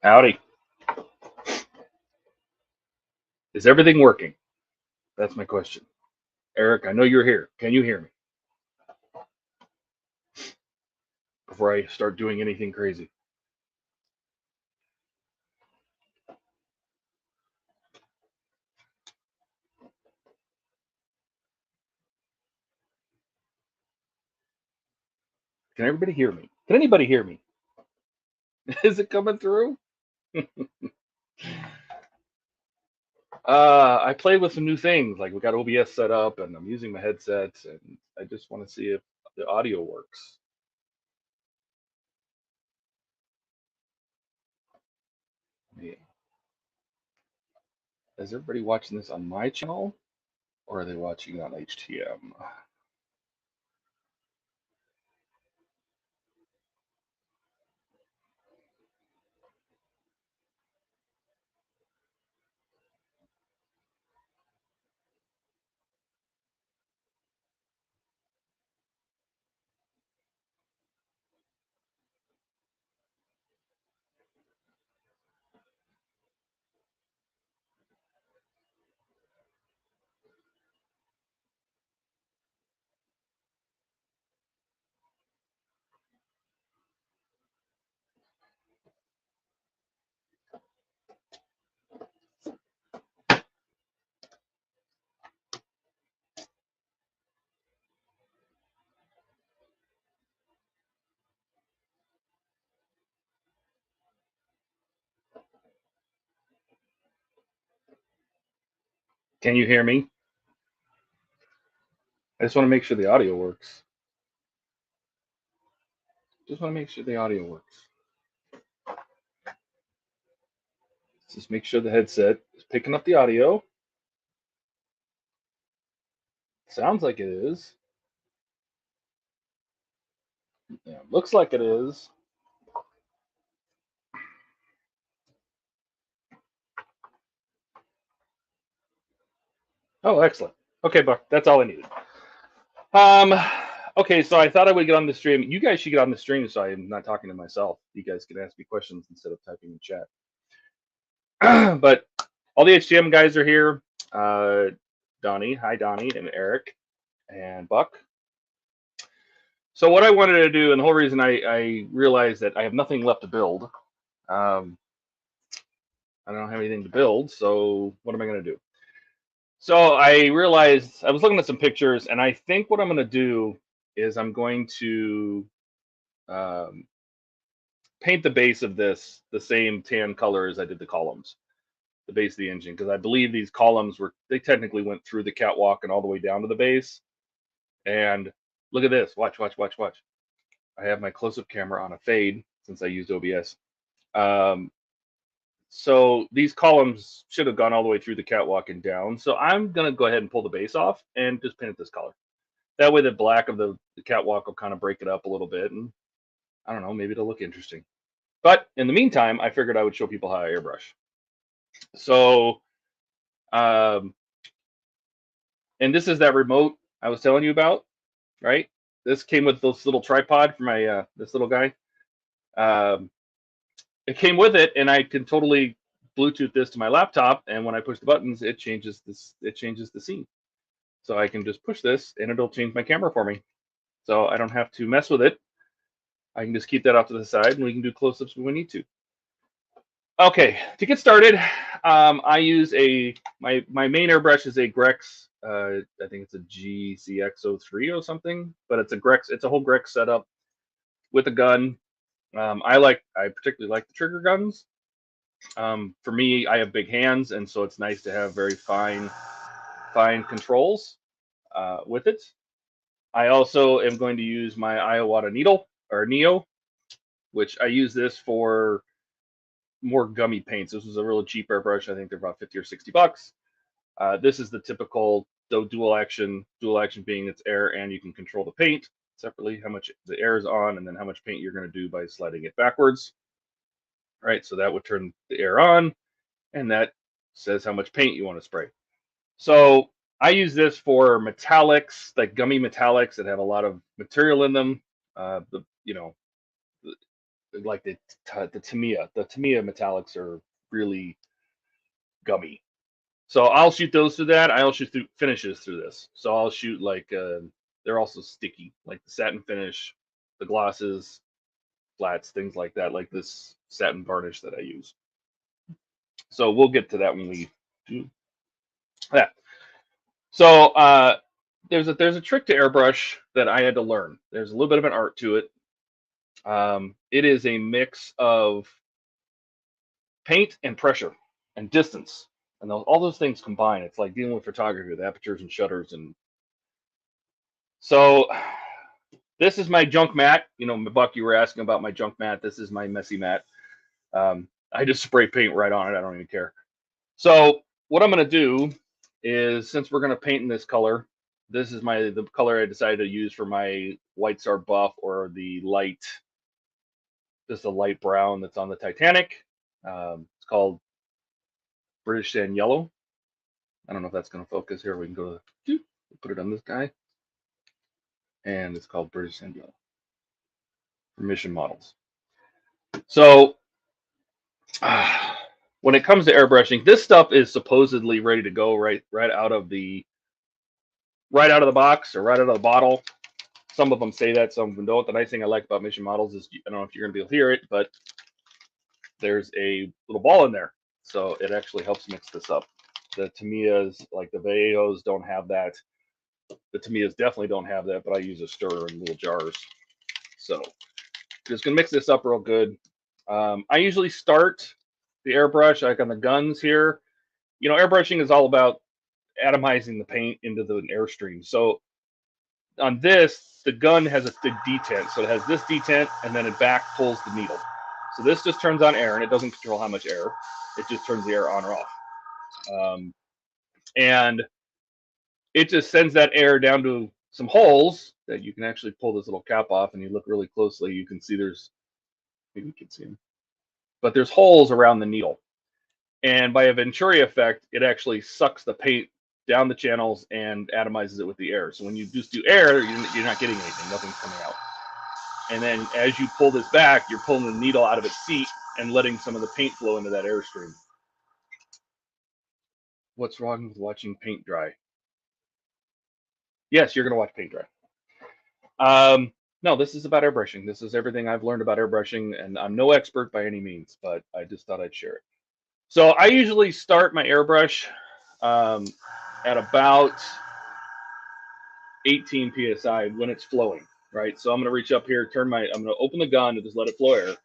Howdy. Is everything working? That's my question. Eric, I know you're here. Can you hear me before I start doing anything crazy? Can everybody hear me? Can anybody hear me? Is it coming through? I played with some new things. Like we got OBS set up and I'm using my headset and I just want to see if the audio works. Yeah. Is everybody watching this on my channel or are they watching it on HTM? Can you hear me? I just want to make sure the audio works. Just want to make sure the audio works. Just make sure the headset is picking up the audio. Sounds like it is. Yeah, looks like it is. Oh, excellent. Okay, Buck, that's all I needed. Okay, so I thought I would get on the stream. You guys should get on the stream so I'm not talking to myself. You guys can ask me questions instead of typing in chat. But all the HTM guys are here. Donnie, hi Donnie, and Eric, and Buck. So what I wanted to do, and the whole reason I realized that I have nothing left to build. I don't have anything to build, so what am I going to do? So I realized I was looking at some pictures, and I think what I'm going to do is I'm going to paint the base of this the same tan color as I did the columns, the base of the engine, because I believe these columns they technically went through the catwalk and all the way down to the base. And look at this. Watch, watch, watch, watch. I have my close-up camera on a fade since I used OBS. So these columns should have gone all the way through the catwalk and down. So I'm going to go ahead and pull the base off and just paint it this color. That way the black of the catwalk will kind of break it up a little bit. And I don't know, maybe it'll look interesting. But in the meantime, I figured I would show people how I airbrush. So, and this is that remote I was telling you about, right? This came with this little tripod for my, this little guy. It came with it, and I can totally Bluetooth this to my laptop, and when I push the buttons, it changes the scene. So I can just push this, and it'll change my camera for me. So I don't have to mess with it. I can just keep that off to the side, and we can do close-ups when we need to. Okay, to get started, I use my main airbrush is a Grex. I think it's a GCX03 or something, but it's a Grex. It's a whole Grex setup with a gun. I particularly like the trigger guns. For me, I have big hands, and so it's nice to have very fine controls with it. I also am going to use my Iowata needle or Neo, which I use this for more gummy paints. This was a really cheap airbrush. I think they're about 50 or 60 bucks. This is the typical dual action being it's air and you can control the paint separately, how much the air is on, and then how much paint you're going to do by sliding it backwards. Right, so that would turn the air on, and that says how much paint you want to spray. So I use this for metallics, like gummy metallics that have a lot of material in them. like the Tamiya. The Tamiya metallics are really gummy. So I'll shoot those through that. I'll shoot through finishes through this. So I'll shoot like they're also sticky, like the satin finish, the glosses, flats, things like that, like this satin varnish that I use. So we'll get to that when we do that. So there's a trick to airbrush that I had to learn. There's a little bit of an art to it. It is a mix of paint and pressure and distance, and all those things combined. It's like dealing with photography with apertures and shutters. And so this is my junk mat. You know, Buck, you were asking about my junk mat. This is my messy mat. I just spray paint right on it. I don't even care. So what I'm going to do is, since we're going to paint in this color, this is the color I decided to use for my White Star Buff, or the light, just a light brown that's on the Titanic. It's called British Sand Yellow. I don't know if that's going to focus here. We can go to put it on this guy, and it's called British Sand Yellow for Mission Models. So when it comes to airbrushing, this stuff is supposedly ready to go right out of the box, or right out of the bottle. Some of them say that, some of them don't. The nice thing I like about Mission Models is, I don't know if you're going to be able to hear it, but there's a little ball in there, so it actually helps mix this up. The Tamiyas, like the Vallejos, don't have that. The Tamiyas definitely don't have that, but I use a stirrer in little jars. So just gonna mix this up real good. I usually start the airbrush like on the guns here. You know, airbrushing is all about atomizing the paint into the airstream. So on this, the gun has a detent, so it has this detent, and then it back pulls the needle. So this just turns on air, and it doesn't control how much air. It just turns the air on or off. And it just sends that air down to some holes that you can actually pull this little cap off, and you look really closely, you can see maybe you can see them, but there's holes around the needle. And by a Venturi effect, it actually sucks the paint down the channels and atomizes it with the air. So when you just do air, you're not getting anything, nothing's coming out. And then as you pull this back, you're pulling the needle out of its seat and letting some of the paint flow into that airstream. What's wrong with watching paint dry? Yes, you're going to watch paint dry. No, this is about airbrushing. This is everything I've learned about airbrushing, and I'm no expert by any means, but I just thought I'd share it. So I usually start my airbrush at about 18 psi when it's flowing, right? So I'm going to reach up here, I'm going to open the gun and just let it flow air,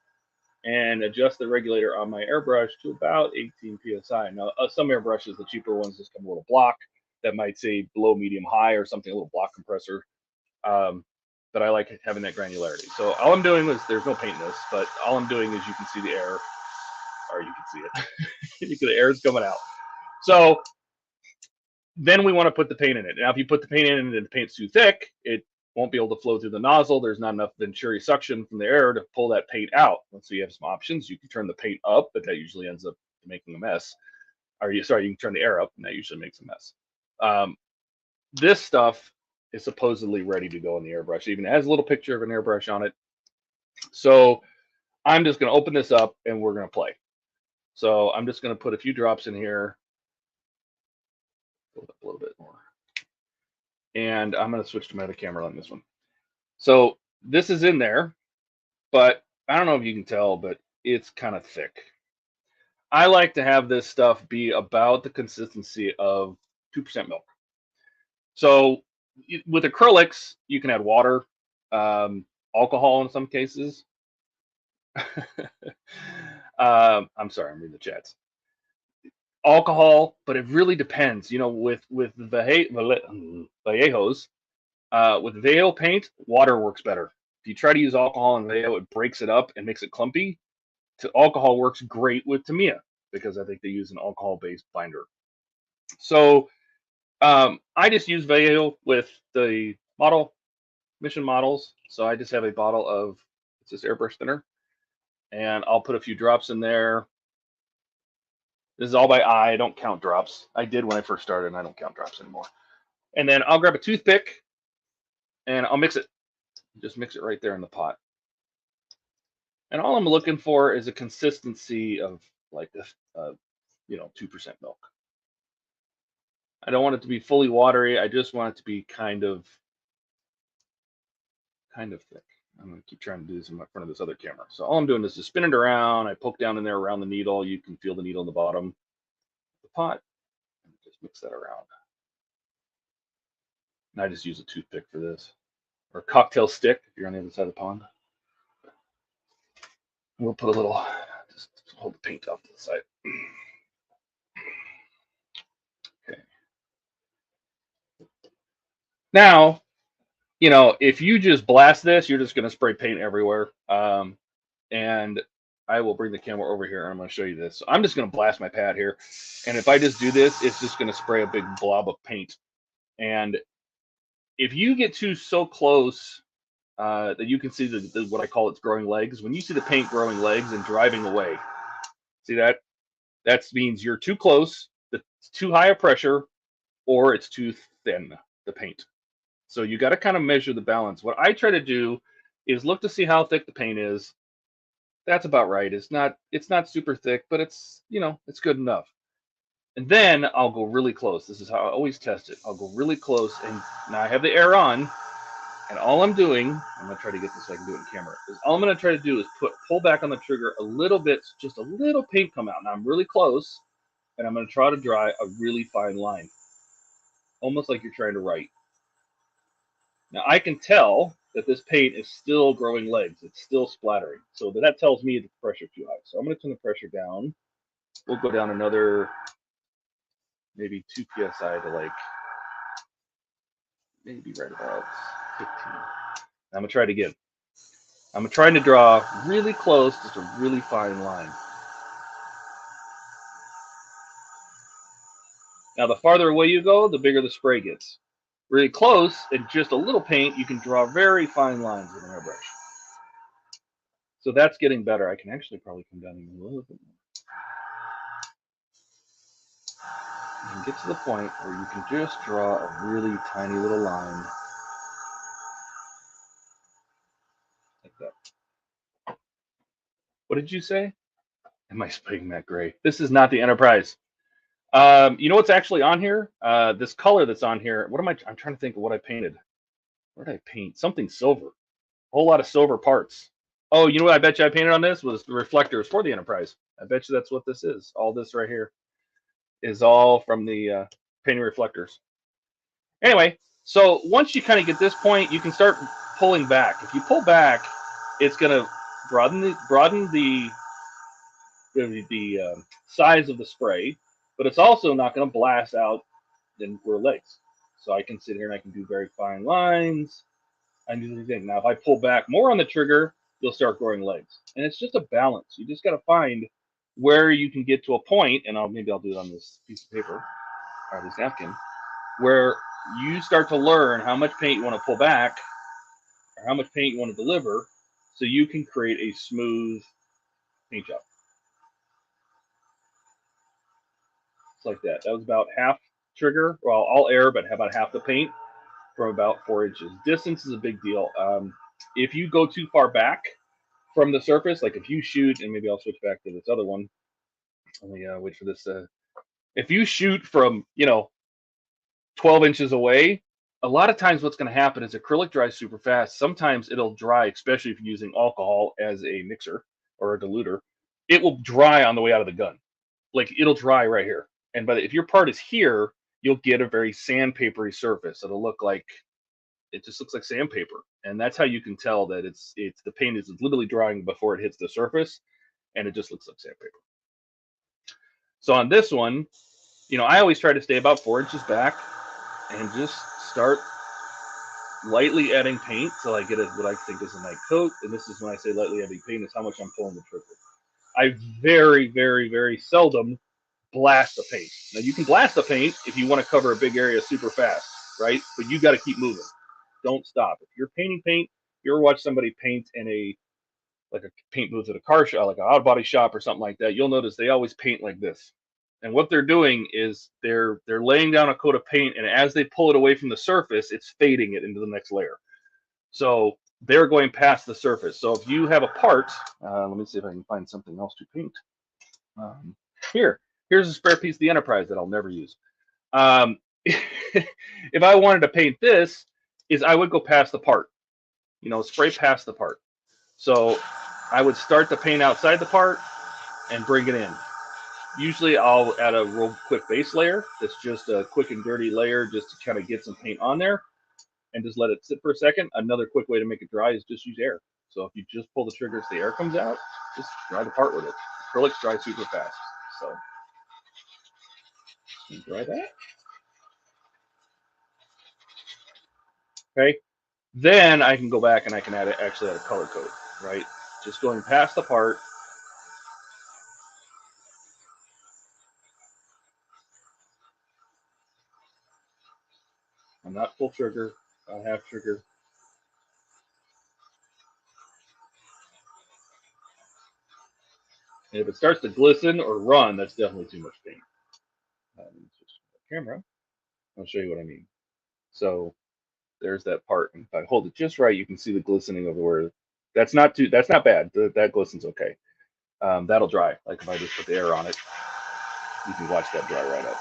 and adjust the regulator on my airbrush to about 18 psi. Now, some airbrushes, the cheaper ones, just come a little block that might say below medium high or something, a little block compressor. But I like having that granularity. So all I'm doing is, there's no paint in this, but all I'm doing is, you can see the air, or you can see it. The air is coming out. So then we want to put the paint in it. Now, if you put the paint in and the paint's too thick, it won't be able to flow through the nozzle. There's not enough Venturi suction from the air to pull that paint out. So you have some options. You can turn the paint up, but that usually ends up making a mess. You can turn the air up, and that usually makes a mess. This stuff is supposedly ready to go in the airbrush. It even has a little picture of an airbrush on it. So I'm just going to open this up, and we're going to play. So I'm just going to put a few drops in here. Build up a little bit more. And I'm going to switch to my other camera on this one. So this is in there, but I don't know if you can tell, but it's kind of thick. I like to have this stuff be about the consistency of 2% milk. So with acrylics, you can add water, alcohol in some cases. I'm sorry, I'm reading the chats. Alcohol, but it really depends. You know, with Vallejos, with Vallejo paint, water works better. If you try to use alcohol in Vallejo, it breaks it up and makes it clumpy. Alcohol works great with Tamiya, because I think they use an alcohol-based binder. So I just use Vallejo with the Mission Models. So I just have a bottle of, it's this airbrush thinner, and I'll put a few drops in there. This is all by eye. I don't count drops. I did when I first started, and I don't count drops anymore. And then I'll grab a toothpick, and I'll mix it. Just mix it right there in the pot. And all I'm looking for is a consistency of like a 2% milk. I don't want it to be fully watery. I just want it to be kind of thick. I'm going to keep trying to do this in front of this other camera. So all I'm doing is just spin it around. I poke down in there around the needle. You can feel the needle in the bottom of the pot. And just mix that around. And I just use a toothpick for this, or a cocktail stick if you're on the other side of the pond. We'll put a little, just hold the paint off to the side. Okay. Now, if you just blast this, you're just going to spray paint everywhere. And I will bring the camera over here and I'm going to show you this. So I'm just going to blast my pad here. And if I just do this, it's just going to spray a big blob of paint. And if you get so close that you can see what I call its growing legs, when you see the paint growing legs and driving away, see that? That means you're too close, it's too high a pressure, or it's too thin, the paint. So you got to kind of measure the balance. What I try to do is look to see how thick the paint is. That's about right. It's not super thick, but it's good enough. And then I'll go really close. This is how I always test it. I'll go really close, and now I have the air on, and all I'm doing, I'm gonna try to get this so I can do it in camera, is all I'm gonna try to do is pull back on the trigger a little bit, just a little paint come out. Now I'm really close, and I'm gonna try to draw a really fine line, almost like you're trying to write. Now I can tell that this paint is still growing legs. It's still splattering. So that tells me the pressure's too high. So I'm going to turn the pressure down. We'll go down another maybe 2 psi to like maybe right about 15. I'm going to try it again. I'm trying to draw really close, just a really fine line. Now the farther away you go, the bigger the spray gets. Really close, and just a little paint, you can draw very fine lines with an airbrush. So that's getting better. I can actually probably come down even a little bit more. You can get to the point where you can just draw a really tiny little line like that. What did you say? Am I spraying that gray? This is not the Enterprise. You know what's actually on here? This color that's on here. I'm trying to think of what I painted. What did I paint? Something silver. A whole lot of silver parts. Oh, you know what I bet you I painted on this was the reflectors for the Enterprise. I bet you that's what this is. All this right here is all from the painting reflectors. Anyway, so once you kind of get this point, you can start pulling back. If you pull back, it's going to broaden the size of the spray, but it's also not going to blast out then we're legs. So I can sit here and I can do very fine lines. I do the thing. Now, if I pull back more on the trigger, you'll start growing legs. And it's just a balance. You just got to find where you can get to a point, and maybe I'll do it on this piece of paper or this napkin, where you start to learn how much paint you want to pull back or how much paint you want to deliver so you can create a smooth paint job. It's like that. That was about half trigger, well, all air, but about half the paint from about 4 inches. Distance is a big deal. If you go too far back from the surface, like if you shoot, and maybe I'll switch back to this other one. Let me wait for this. If you shoot from 12 inches away, a lot of times what's going to happen is acrylic dries super fast. Sometimes it'll dry, especially if you're using alcohol as a mixer or a diluter. It will dry on the way out of the gun. Like it'll dry right here. And if your part is here, you'll get a very sandpapery surface. It'll look like, it just looks like sandpaper. And that's how you can tell that it's the paint is literally drying before it hits the surface, and it just looks like sandpaper. So on this one, I always try to stay about 4 inches back and just start lightly adding paint till I get what I think is a nice coat. And this is when I say lightly adding paint, is how much I'm pulling the trigger. I very, very, very seldom blast the paint. Now you can blast the paint if you want to cover a big area super fast, right? But you got to keep moving. Don't stop. If you're painting paint, if you ever watch somebody paint in a paint booth at a car shop, like an auto body shop or something like that, you'll notice they always paint like this. And what they're doing is they're laying down a coat of paint, and as they pull it away from the surface, it's fading it into the next layer. So they're going past the surface. So if you have a part, let me see if I can find something else to paint. Here's a spare piece of the Enterprise that I'll never use. If I wanted to paint this, I would go past the part, spray past the part. So I would start the paint outside the part and bring it in. Usually I'll add a real quick base layer. That's just a quick and dirty layer just to kind of get some paint on there and just let it sit for a second. Another quick way to make it dry is just use air. So if you just pull the trigger so the air comes out, just dry the part with it. Acrylics dry super fast. So dry that. Okay. Then I can go back and I can actually add a color code, right? Just going past the part. I'm not full trigger, not half trigger. And if it starts to glisten or run, that's definitely too much paint. Just camera. I'll show you what I mean. So there's that part. And if I hold it just right, you can see the glistening over where. That's not bad. That glistens okay. That'll dry. Like if I just put the air on it, you can watch that dry right up.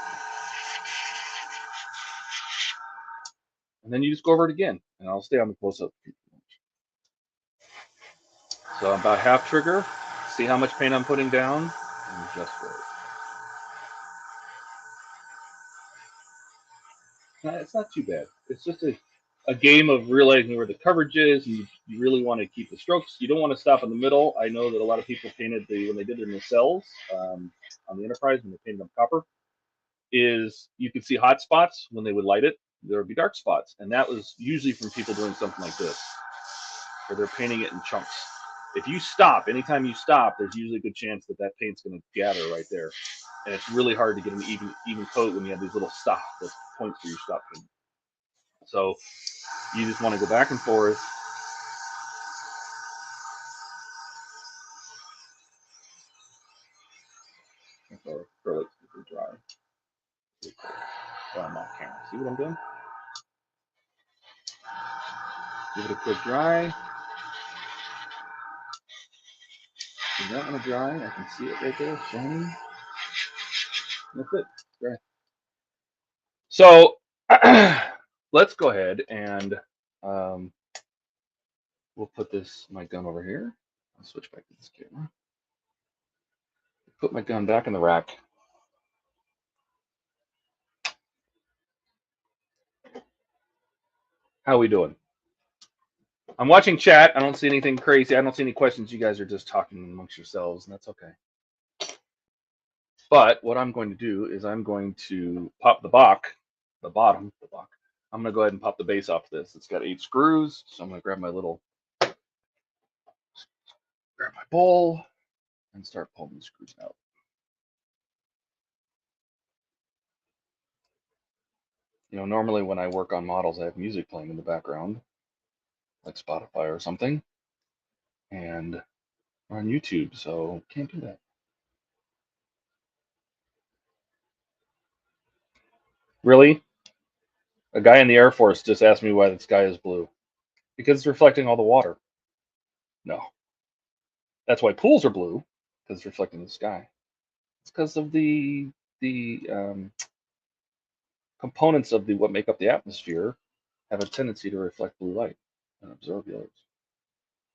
And then you just go over it again, and I'll stay on the close-up. So about half trigger. See how much paint I'm putting down, and adjust for it. It's not too bad. It's just a game of realizing where the coverage is, and you really want to keep the strokes. You don't want to stop in the middle. I know that a lot of people painted when they did their nacelles on the Enterprise, when they painted them copper, is you could see hot spots when they would light it. There would be dark spots, and that was usually from people doing something like this, where they're painting it in chunks. If you stop, anytime you stop, there's usually a good chance that paint's going to gather right there, and it's really hard to get an even coat when you have these little the points where you stop painting. So you just want to go back and forth. Acrylic super dry. I'm off camera. See what I'm doing? Give it a quick dry. Is that going to dry? I can see it right there, shining. That's it. Dry. So let's go ahead and we'll put my gun over here. I'll switch back to this camera. Put my gun back in the rack. How are we doing? I'm watching chat. I don't see anything crazy. I don't see any questions. You guys are just talking amongst yourselves, and that's okay. But what I'm going to do is I'm going to pop the bottom. I'm going to go ahead and pop the base off this. It's got 8 screws, so I'm going to grab my bowl and start pulling the screws out. Normally when I work on models, I have music playing in the background, like Spotify or something, and we're on YouTube, so can't do that. Really? A guy in the Air Force just asked me why the sky is blue. Because it's reflecting all the water. No. That's why pools are blue, because it's reflecting the sky. It's because of the components of what make up the atmosphere have a tendency to reflect blue light and absorb the others.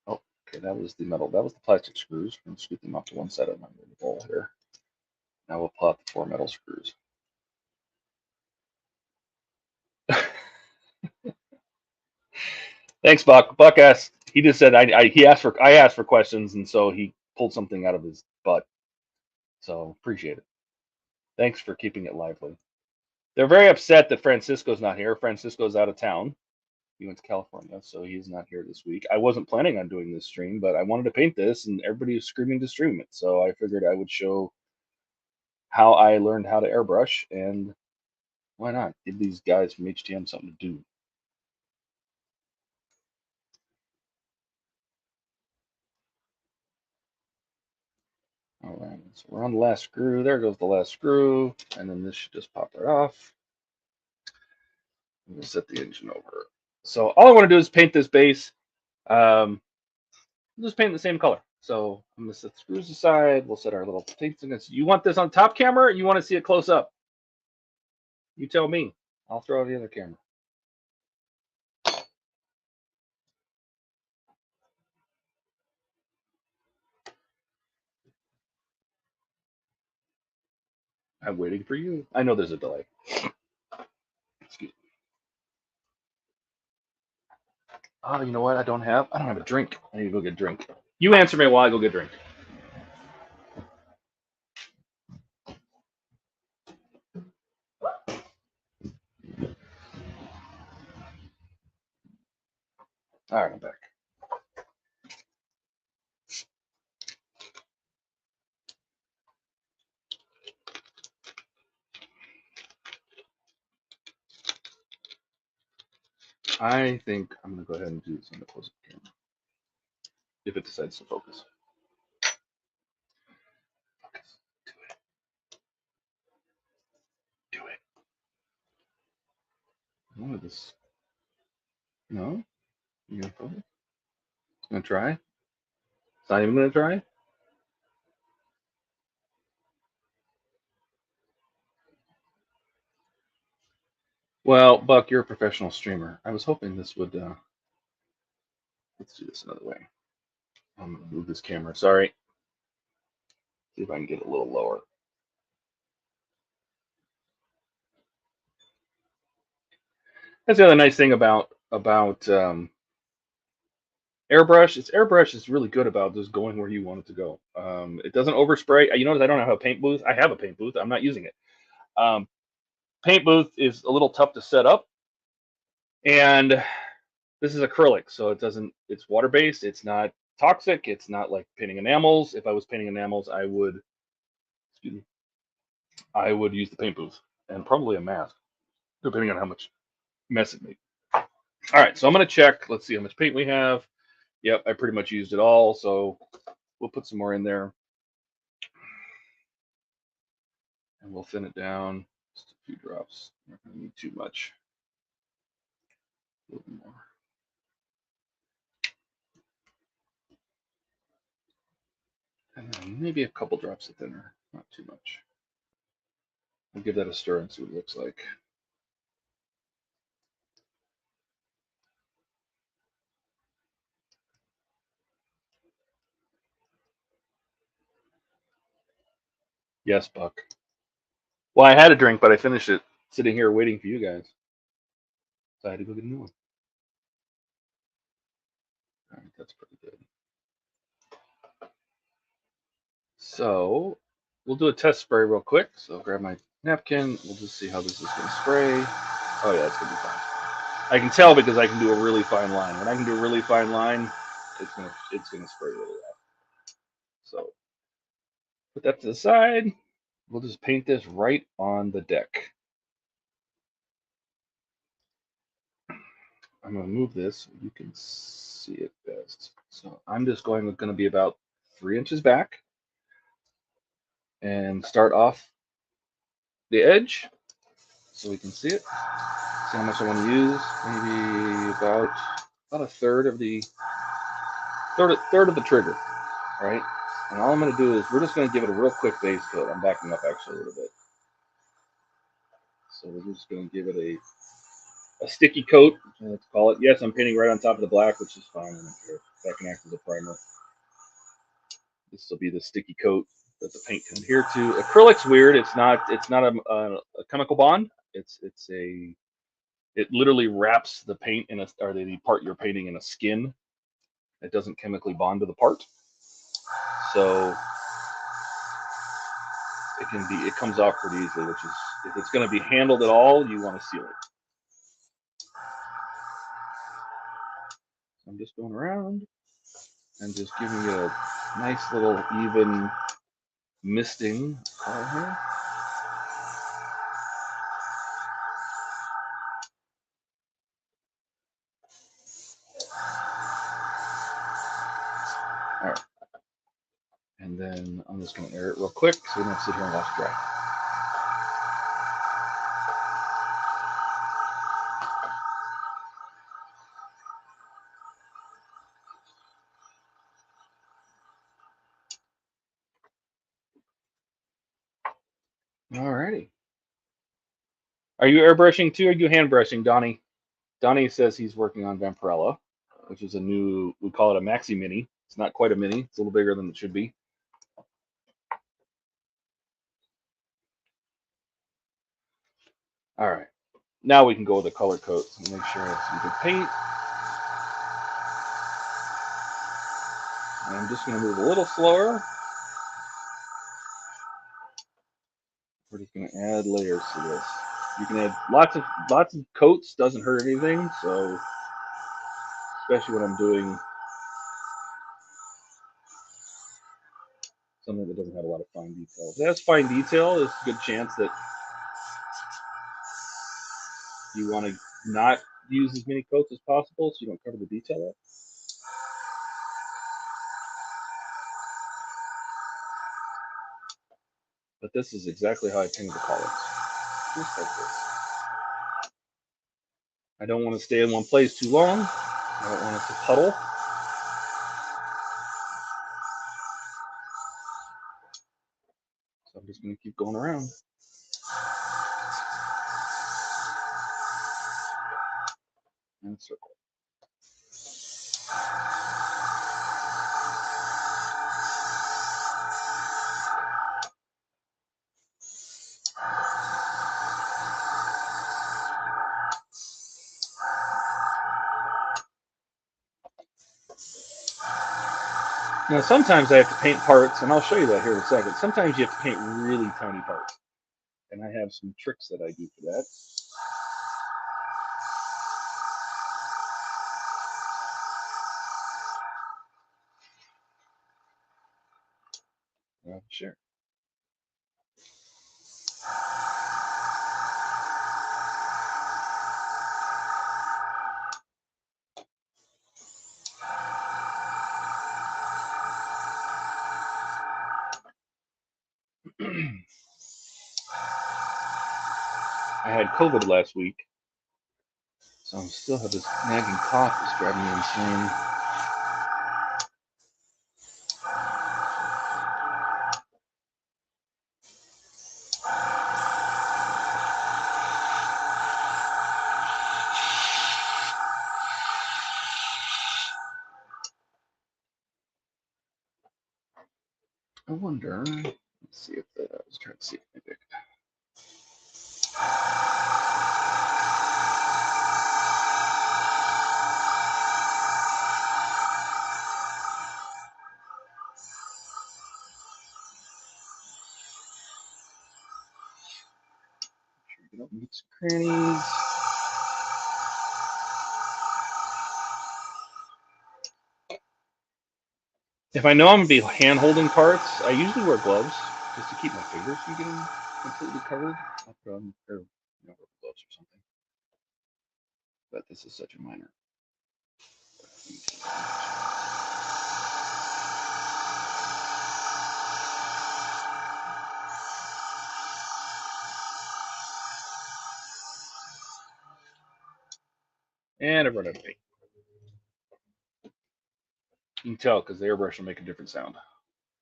Oh, okay, that was the metal. That was the plastic screws. I'm going to scoot them off to one side of my bowl here. Now we'll pull out the 4 metal screws. Thanks, Buck. Buck asked. He just said I asked for questions, and so he pulled something out of his butt. So appreciate it. Thanks for keeping it lively. They're very upset that Francisco's not here. Francisco's out of town. He went to California, so he's not here this week. I wasn't planning on doing this stream, but I wanted to paint this, and everybody was screaming to stream it. So I figured I would show how I learned how to airbrush, and why not give these guys from HTM something to do. All right, so we're on the last screw. There goes the last screw, and then this should just pop right off. We'll set the engine over. So all I want to do is paint this base. We'll just paint the same color. So I'm gonna set the screws aside. We'll set our little paints in this. You want this on top camera, or you want to see it close up? You tell me. I'll throw out the other camera. I'm waiting for you. I know there's a delay. Excuse me. Oh, you know what? I don't have a drink. I need to go get a drink. You answer me while I go get a drink. All right, I'm back. I think I'm gonna go ahead and do this on the close-up camera if it decides to focus. Focus. Do it. Do it. No, this. No. You gonna focus? It's gonna try. It's not even gonna try. Well, Buck, you're a professional streamer. I was hoping this would. Let's do this another way. I'm gonna move this camera. Sorry. See if I can get it a little lower. That's the other nice thing about airbrush. Airbrush is really good about just going where you want it to go. It doesn't overspray. You notice I don't have a paint booth. I have a paint booth. I'm not using it. Paint booth is a little tough to set up, and this is acrylic, so it doesn't. It's water based. It's not toxic. It's not like painting enamels. If I was painting enamels, I would. Excuse me. I would use the paint booth and probably a mask, depending on how much mess it made. All right, so I'm gonna check. Let's see how much paint we have. Yep, I pretty much used it all, so we'll put some more in there, and we'll thin it down just a few drops. We're not gonna need too much. A little bit more. And then maybe a couple drops of thinner, not too much. I'll give that a stir and see what it looks like. Yes, Buck. Well, I had a drink, but I finished it sitting here waiting for you guys. So I had to go get a new one. All right, that's pretty good. So we'll do a test spray real quick. So I'll grab my napkin. We'll just see how this is going to spray. Oh yeah, it's going to be fine. I can tell because I can do a really fine line. When I can do a really fine line, it's gonna spray really well. So put that to the side. We'll just paint this right on the deck. I'm gonna move this so you can see it best. So I'm just going to be about 3 inches back and start off the edge so we can see it. See how much I want to use. Maybe about a third of the trigger, right? And all I'm going to do is we're just going to give it a real quick base coat. I'm backing up actually a little bit. So we're just going to give it a sticky coat, let's call it. Yes, I'm painting right on top of the black, which is fine. I don't care. That can act as a primer. This will be the sticky coat that the paint can adhere to. Acrylic's weird. It's not a chemical bond. It literally wraps the paint or the part you're painting in a skin. It doesn't chemically bond to the part. So it comes off pretty easily, which is, if it's going to be handled at all, you want to seal it. So I'm just going around and just giving it a nice little even misting color here. All right. And then I'm just going to air it real quick so we don't sit here and watch it dry. Are you airbrushing too, or are you hand brushing, Donnie? Donnie says he's working on Vampirella, which is a new, we call it a maxi mini. It's not quite a mini. It's a little bigger than it should be. All right. Now we can go with the color coats and make sure I have some good paint. And I'm just going to move a little slower. We're just going to add layers to this. You can add lots of coats. Doesn't hurt anything. So especially when I'm doing something that doesn't have a lot of fine detail. If it has fine detail, there's a good chance that you want to not use as many coats as possible so you don't cover the detail up. But this is exactly how I painted the colors. Just like this. I don't want to stay in one place too long. I don't want it to puddle. So I'm just going to keep going around. And circle. Now, sometimes I have to paint parts, and I'll show you that here in a second. Sometimes you have to paint really tiny parts. And I have some tricks that I do for that. Sure. I had COVID last week, so I still have this nagging cough that's driving me insane. I wonder, let's see if I was trying to see if maybe I could. Get up and get some crannies. If I know I'm gonna be hand holding parts, I usually wear gloves just to keep my fingers from getting completely covered. I'll put on pair of rubber gloves or something. But this is such a minor. And I've run out of paint. You can tell because the airbrush will make a different sound.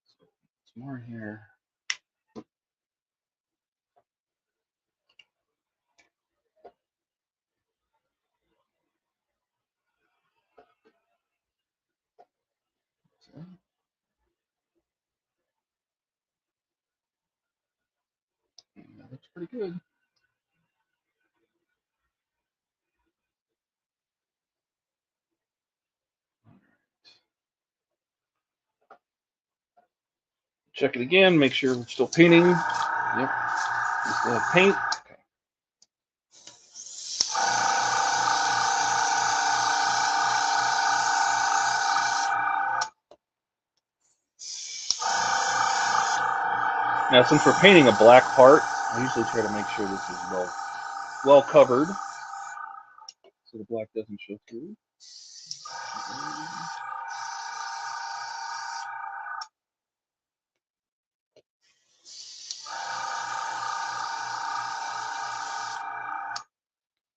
So some more here. That looks pretty good. Check it again, make sure we're still painting. Yep, we still have paint. Okay. Now, since we're painting a black part, I usually try to make sure this is well covered, so the black doesn't show through.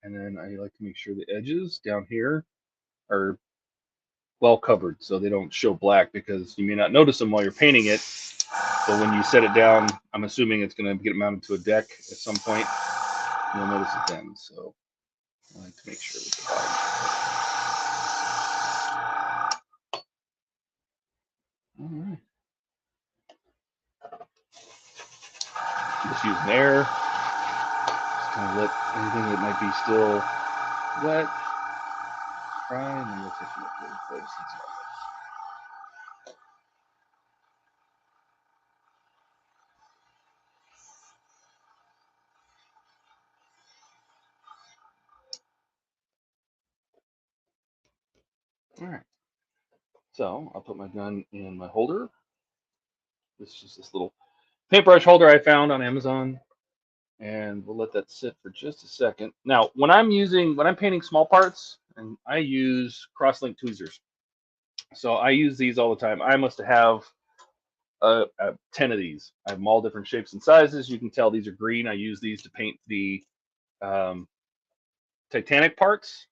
And then I like to make sure the edges down here are well covered so they don't show black, because you may not notice them while you're painting it, but when you set it down, I'm assuming it's going to get mounted to a deck at some point. You'll notice it then. So I like to make sure that the bottom. All right. Just using air. Just kind of let anything that might be still wet dry, and then we'll take a look at the focus and stuff. All right. So I'll put my gun in my holder. This is just this little paintbrush holder I found on Amazon, and we'll let that sit for just a second. Now, when I'm painting small parts, and I use cross-link tweezers. So I use these all the time. I must have 10 of these. I have them all different shapes and sizes. You can tell these are green. I use these to paint the Titanic parts.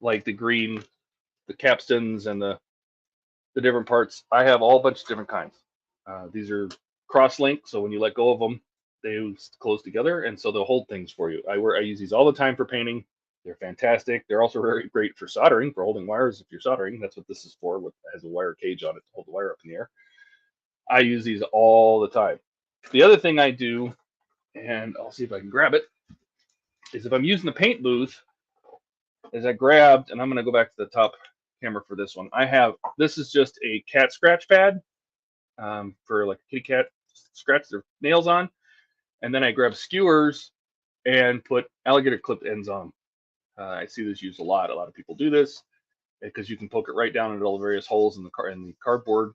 Like the green, the capstans, and the different parts. I have all a bunch of different kinds. These are cross-link, so when you let go of them, they close together, and so they'll hold things for you. I use these all the time for painting. They're fantastic. They're also very great for soldering, for holding wires. If you're soldering, that's what this is for. It has a wire cage on it to hold the wire up in the air. I use these all the time. The other thing I do, and I'll see if I can grab it, is if I'm using the paint booth, is I grabbed, and I'm going to go back to the top camera for this one. This is just a cat scratch pad for like a kitty cat scratch their nails on. And then I grab skewers and put alligator clip ends on. I see this used a lot. A lot of people do this because you can poke it right down into all the various holes in the cardboard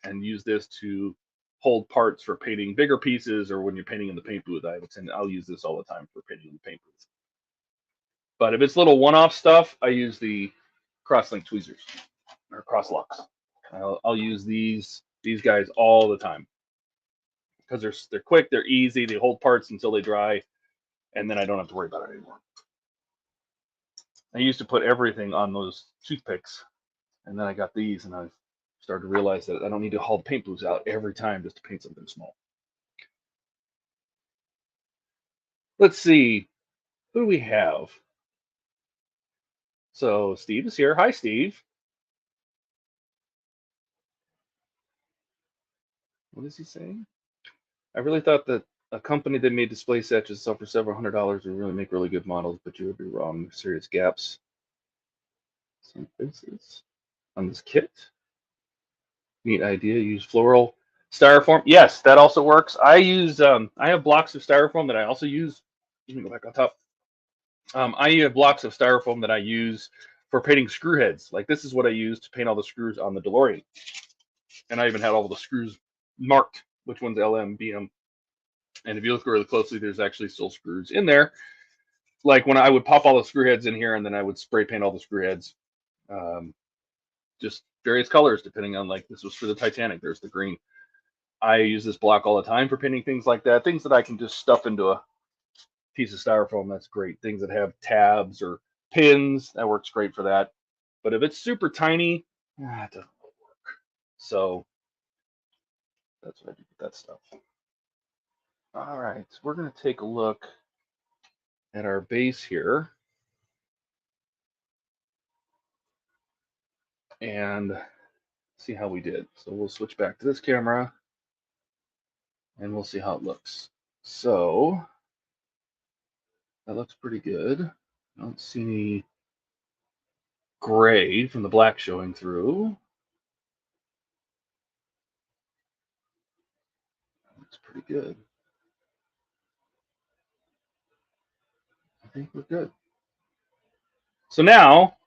and use this to hold parts for painting bigger pieces, or when you're painting in the paint booth. I'll use this all the time for painting in the paint booth. But if it's little one-off stuff, I use the cross-link tweezers or cross locks. I'll use these guys all the time because they're quick, they're easy, they hold parts until they dry, and then I don't have to worry about it anymore. I used to put everything on those toothpicks, and then I got these, and I started to realize that I don't need to haul paint booths out every time just to paint something small. Let's see, who do we have? So Steve is here. Hi, Steve. What is he saying? I really thought that a company that made display sets sell for several $100s would really make really good models, but you would be wrong. Serious gaps. Some faces on this kit. Neat idea. Use floral styrofoam. Yes, that also works. I have blocks of styrofoam that I also use. Let me go back on top. I have blocks of styrofoam that I use for painting screw heads. Like this is what I use to paint all the screws on the DeLorean. And I even had all the screws marked, which one's LM, BM. And if you look really closely, there's actually still screws in there. Like when I would pop all the screw heads in here, and then I would spray paint all the screw heads. Just various colors depending on, like this was for the Titanic. There's the green. I use this block all the time for painting things like that. Things that I can just stuff into a piece of styrofoam, that's great. Things that have tabs or pins, that works great for that. But if it's super tiny, it doesn't work. So that's what I do with that stuff. All right, so we're going to take a look at our base here and see how we did. So we'll switch back to this camera and we'll see how it looks. So that looks pretty good. I don't see any gray from the black showing through. That looks pretty good. I think we're good. So now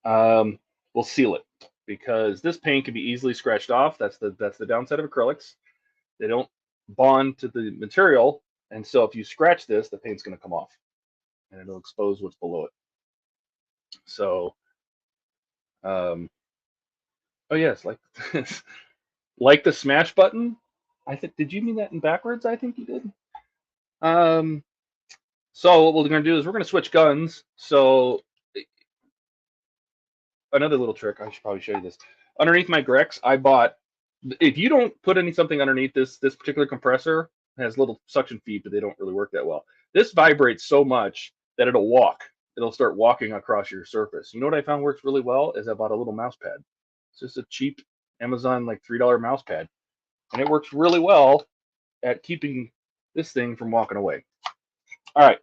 we'll seal it, because this paint can be easily scratched off. That's the downside of acrylics. They don't bond to the material, and so if you scratch this, the paint's going to come off, and it'll expose what's below it. So, oh yes, like this, like the smash button. I think, did you mean that in backwards? I think you did. So what we're going to do is we're going to switch guns. So another little trick, I should probably show you this. Underneath my Grex, I bought, if you don't put something underneath this particular compressor, It has little suction feet, but they don't really work that well. This vibrates so much that it'll walk. It'll start walking across your surface. You know what I found works really well is I bought a little mouse pad. It's just a cheap Amazon like $3 mouse pad, and it works really well at keeping this thing from walking away. All right.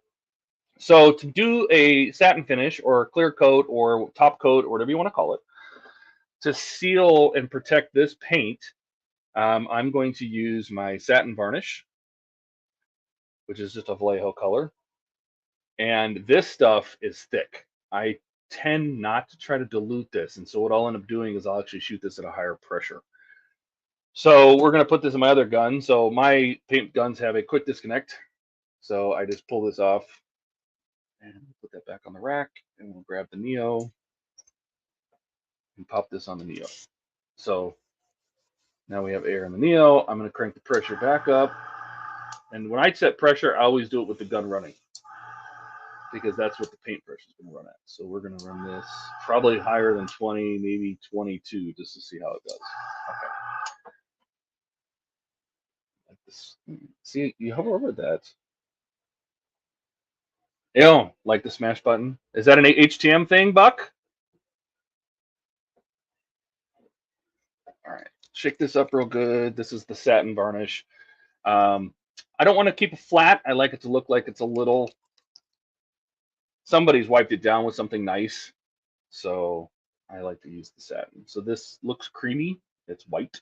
So to do a satin finish or clear coat or top coat or whatever you want to call it, to seal and protect this paint, I'm going to use my satin varnish, which is just a Vallejo color. And this stuff is thick. I tend not to try to dilute this. And so what I'll end up doing is I'll actually shoot this at a higher pressure. So we're going to put this in my other gun. So my paint guns have a quick disconnect. So I just pull this off and put that back on the rack, and we'll grab the Neo and pop this on the Neo. So now we have air in the Neo. I'm going to crank the pressure back up. And when I set pressure, I always do it with the gun running, because that's what the paint pressure is going to run at. So we're going to run this probably higher than 20, maybe 22, just to see how it does. Okay. Like this. See, you hover over that. Ew, like the smash button. Is that an HTM thing, Buck? All right. Shake this up real good. This is the satin varnish. I don't want to keep it flat. I like it to look like it's a little, somebody's wiped it down with something nice. So I like to use the satin. So this looks creamy. It's white.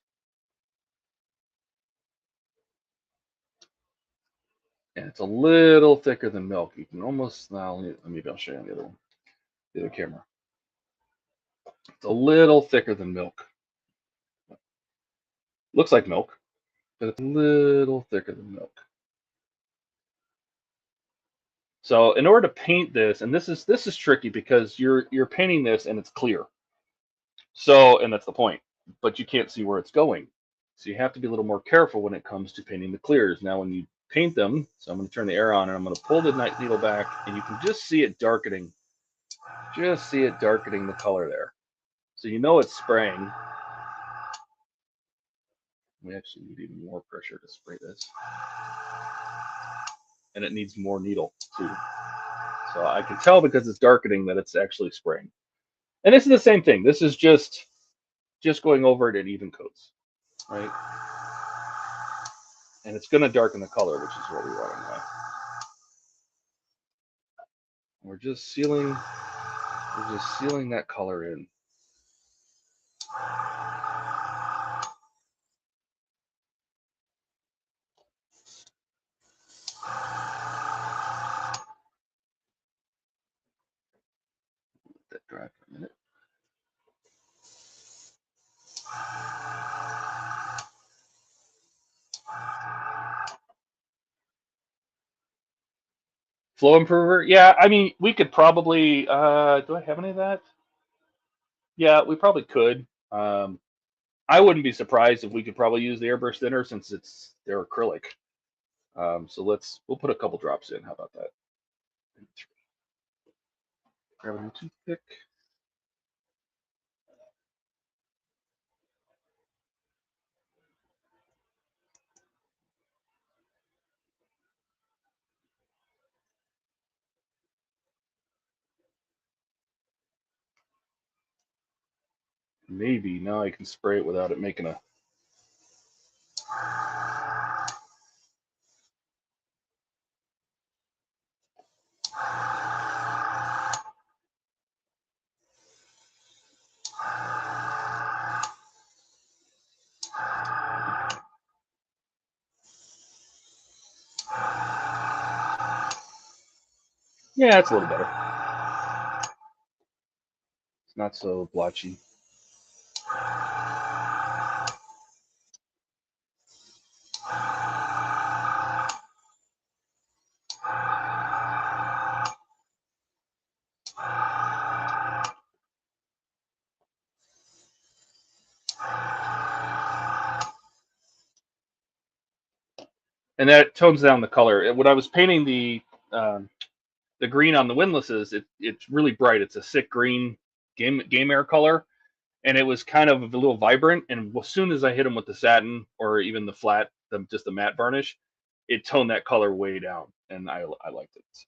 And it's a little thicker than milk. You can almost, now maybe I'll show you on the other one, the other camera. It's a little thicker than milk. Looks like milk, but it's a little thicker than milk. So in order to paint this, and this is tricky because you're painting this and it's clear. So, and that's the point, but you can't see where it's going. So you have to be a little more careful when it comes to painting the clears. Now, when you paint them, so I'm going to turn the air on and I'm going to pull the needle back, and you can just see it darkening. Just see it darkening the color there. So you know it's spraying. We actually need even more pressure to spray this. And it needs more needle too. So I can tell because it's darkening that it's actually spraying. And this is the same thing. This is just going over it in even coats, right? And it's going to darken the color, which is what we want anyway. We're just sealing that color in. Let that dry for a minute. Flow improver? Yeah, I mean, we could probably, do I have any of that? Yeah, we probably could. I wouldn't be surprised if we could probably use the airbrush thinner since they're acrylic. So we'll put a couple drops in. How about that? Grab a new toothpick. Maybe now I can spray it without it making a. Yeah, it's a little better. It's not so blotchy. And that tones down the color. When I was painting the green on the windlasses, it's really bright. It's a sick green game air color, and it was kind of a little vibrant. And as soon as I hit them with the satin or even the flat, just the matte varnish, it toned that color way down, and I liked it. So.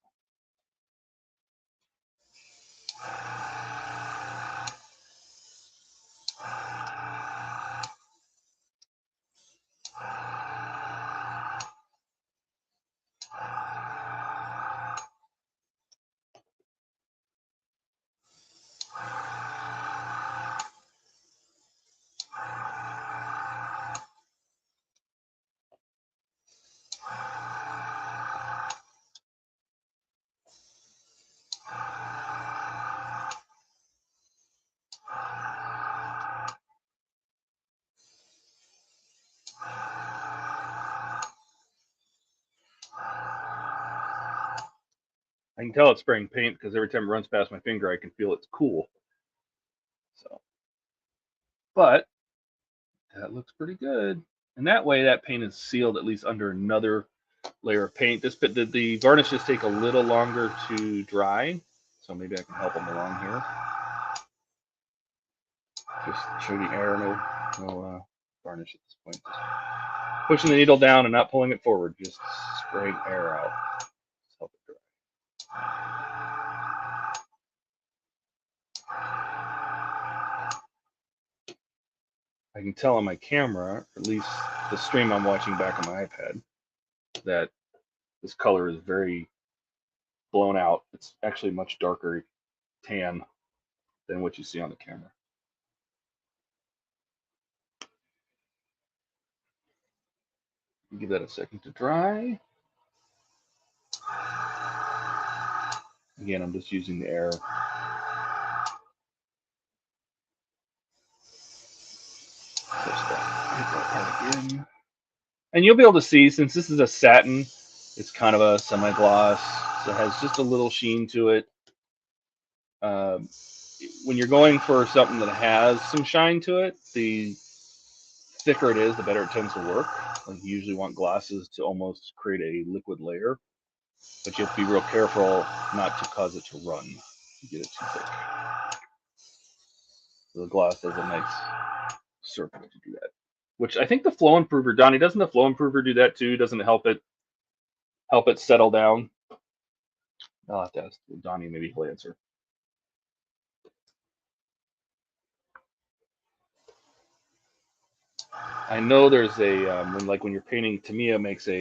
I can tell it's spraying paint because every time it runs past my finger, I can feel it's cool. So, but that looks pretty good. And that way, that paint is sealed at least under another layer of paint. The varnishes take a little longer to dry, so maybe I can help them along here. Just shooting air, no varnish at this point. Just pushing the needle down and not pulling it forward, just spraying air out. Just help it dry. I can tell on my camera, or at least the stream I'm watching back on my iPad, that this color is very blown out. It's actually much darker tan than what you see on the camera. Give that a second to dry. Again, I'm just using the air. And you'll be able to see, since this is a satin, it's kind of a semi-gloss, so it has just a little sheen to it. When you're going for something that has some shine to it, the thicker it is, the better it tends to work. Like you usually want glosses to almost create a liquid layer, but you have to be real careful not to cause it to run. You get it too thick. So the gloss does a nice circle to do that. Which I think the flow improver, Donnie, doesn't the flow improver do that too? Doesn't it help it settle down? I'll have to ask Donnie, maybe he'll answer. I know there's a when you're painting, Tamiya makes a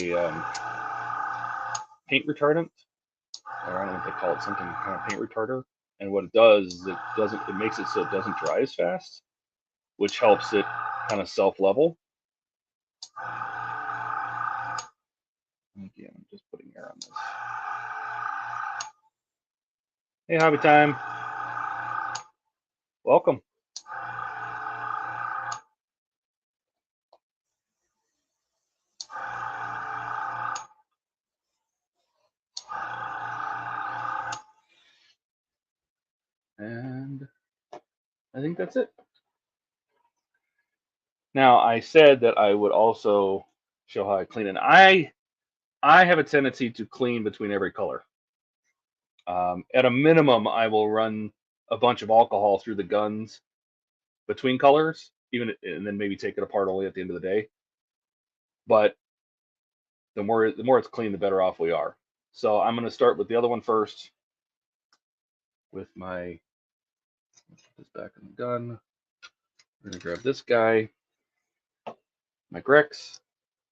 paint retardant, or I don't know what they call it, something kind of paint retarder. And what it does is it makes it so it doesn't dry as fast, which helps it kind of self-level. Again, I'm just putting air on this. Hey, Hobby Time. Welcome. And I think that's it. Now, I said that I would also show how I clean it. I have a tendency to clean between every color. At a minimum, I will run a bunch of alcohol through the guns between colors, and then maybe take it apart only at the end of the day. But the more it's clean, the better off we are. So I'm going to start with the other one first. With my, let's put this back in the gun. We're going to grab this guy, my Grex,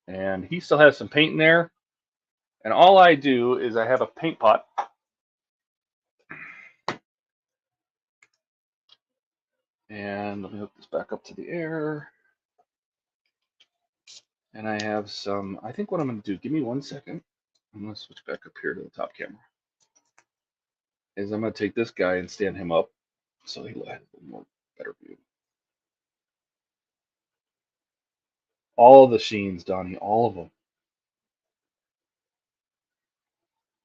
and he still has some paint in there. And all I do is I have a paint pot. And let me hook this back up to the air. And I have some, I think what I'm going to do, give me 1 second. I'm going to switch back up here to the top camera. Is I'm going to take this guy and stand him up so he'll have a more better view. All of the sheens, Donnie, all of them.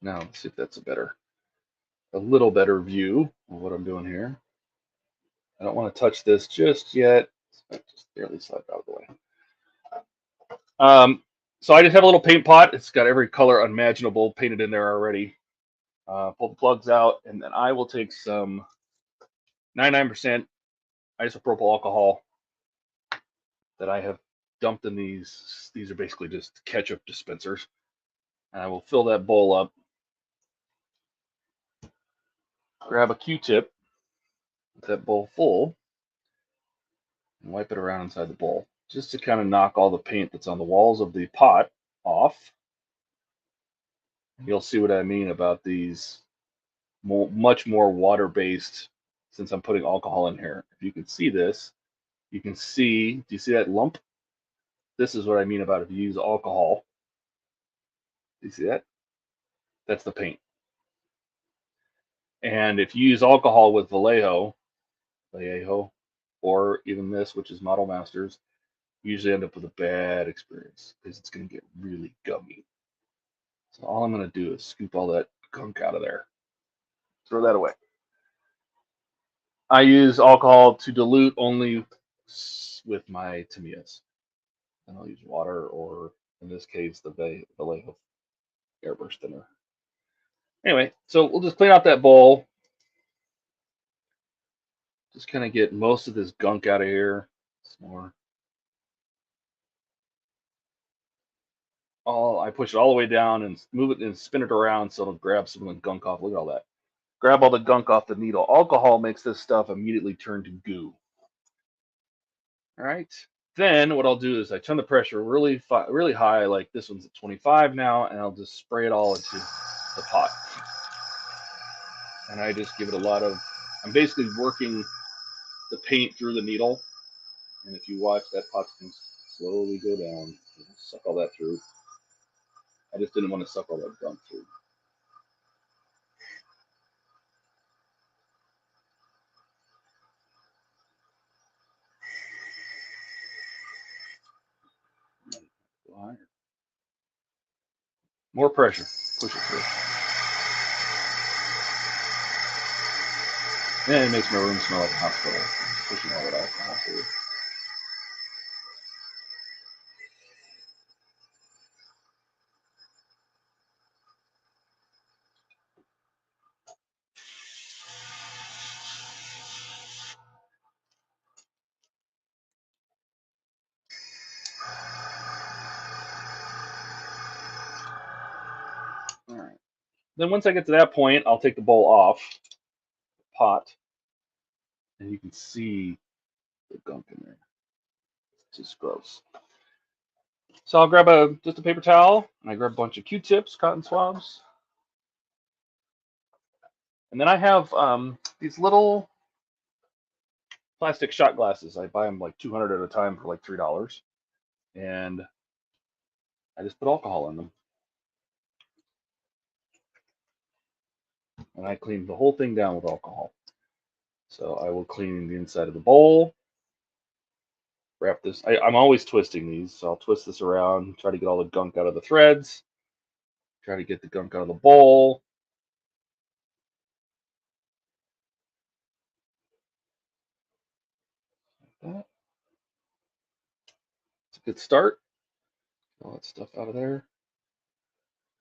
Now let's see if that's a little better view of what I'm doing here. I don't want to touch this just yet. Just barely slide out of the way. So I just have a little paint pot. It's got every color unimaginable painted in there already. Pull the plugs out, and then I will take some 99% isopropyl alcohol that I have dumped in these. These are basically just ketchup dispensers. And I will fill that bowl up. Grab a Q-tip with that bowl full and wipe it around inside the bowl, just to kind of knock all the paint that's on the walls of the pot off. You'll see what I mean about these much more water-based, since I'm putting alcohol in here. If you can see this, you can see, do you see that lump? This is what I mean about if you use alcohol. Do you see that? That's the paint. And if you use alcohol with Vallejo, or even this, which is Model Masters, you usually end up with a bad experience because it's going to get really gummy. So all I'm going to do is scoop all that gunk out of there. Throw that away. I use alcohol to dilute only with my Tamiyas. And I'll use water, or in this case, the Vallejo airbrush thinner. Anyway, so we'll just clean out that bowl. Just kind of get most of this gunk out of here. Some more. I push it all the way down and move it and spin it around so it'll grab some of the gunk off. Look at all that. Grab all the gunk off the needle. Alcohol makes this stuff immediately turn to goo. All right. Then what I'll do is I turn the pressure really high, like this one's at 25 now, and I'll just spray it all into the pot. And I just give it a lot of, I'm basically working the paint through the needle. And if you watch, that pot's going to slowly go down, suck all that through. I just didn't want to suck all that gunk through. More pressure. Push it through. And it makes my room smell like a hospital. Pushing all that alcohol through. All right. Then once I get to that point, I'll take the bowl off the pot, and you can see the gunk in there. It's just gross. So I'll grab just a paper towel, and I grab a bunch of Q-tips, cotton swabs, and then I have these little plastic shot glasses. I buy them like 200 at a time for like $3, and I just put alcohol in them, and I clean the whole thing down with alcohol. So I will clean the inside of the bowl. Wrap this. I'm always twisting these, so I'll twist this around, try to get all the gunk out of the threads, try to get the gunk out of the bowl. Like that. It's a good start. All that stuff out of there.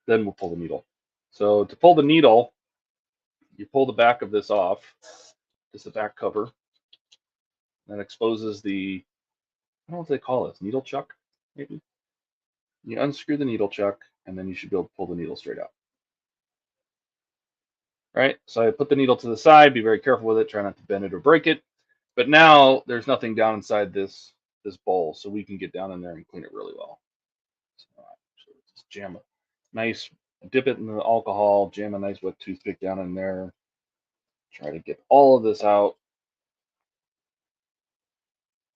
Then we'll pull the needle. So to pull the needle, you pull the back of this off, just the back cover. That exposes the, I don't know what they call this, needle chuck, maybe? You unscrew the needle chuck, and then you should be able to pull the needle straight out. Right? So I put the needle to the side, be very careful with it, try not to bend it or break it. But now there's nothing down inside this bowl, so we can get down in there and clean it really well. So just jam a nice, dip it in the alcohol, jam a nice wet toothpick down in there. Try to get all of this out.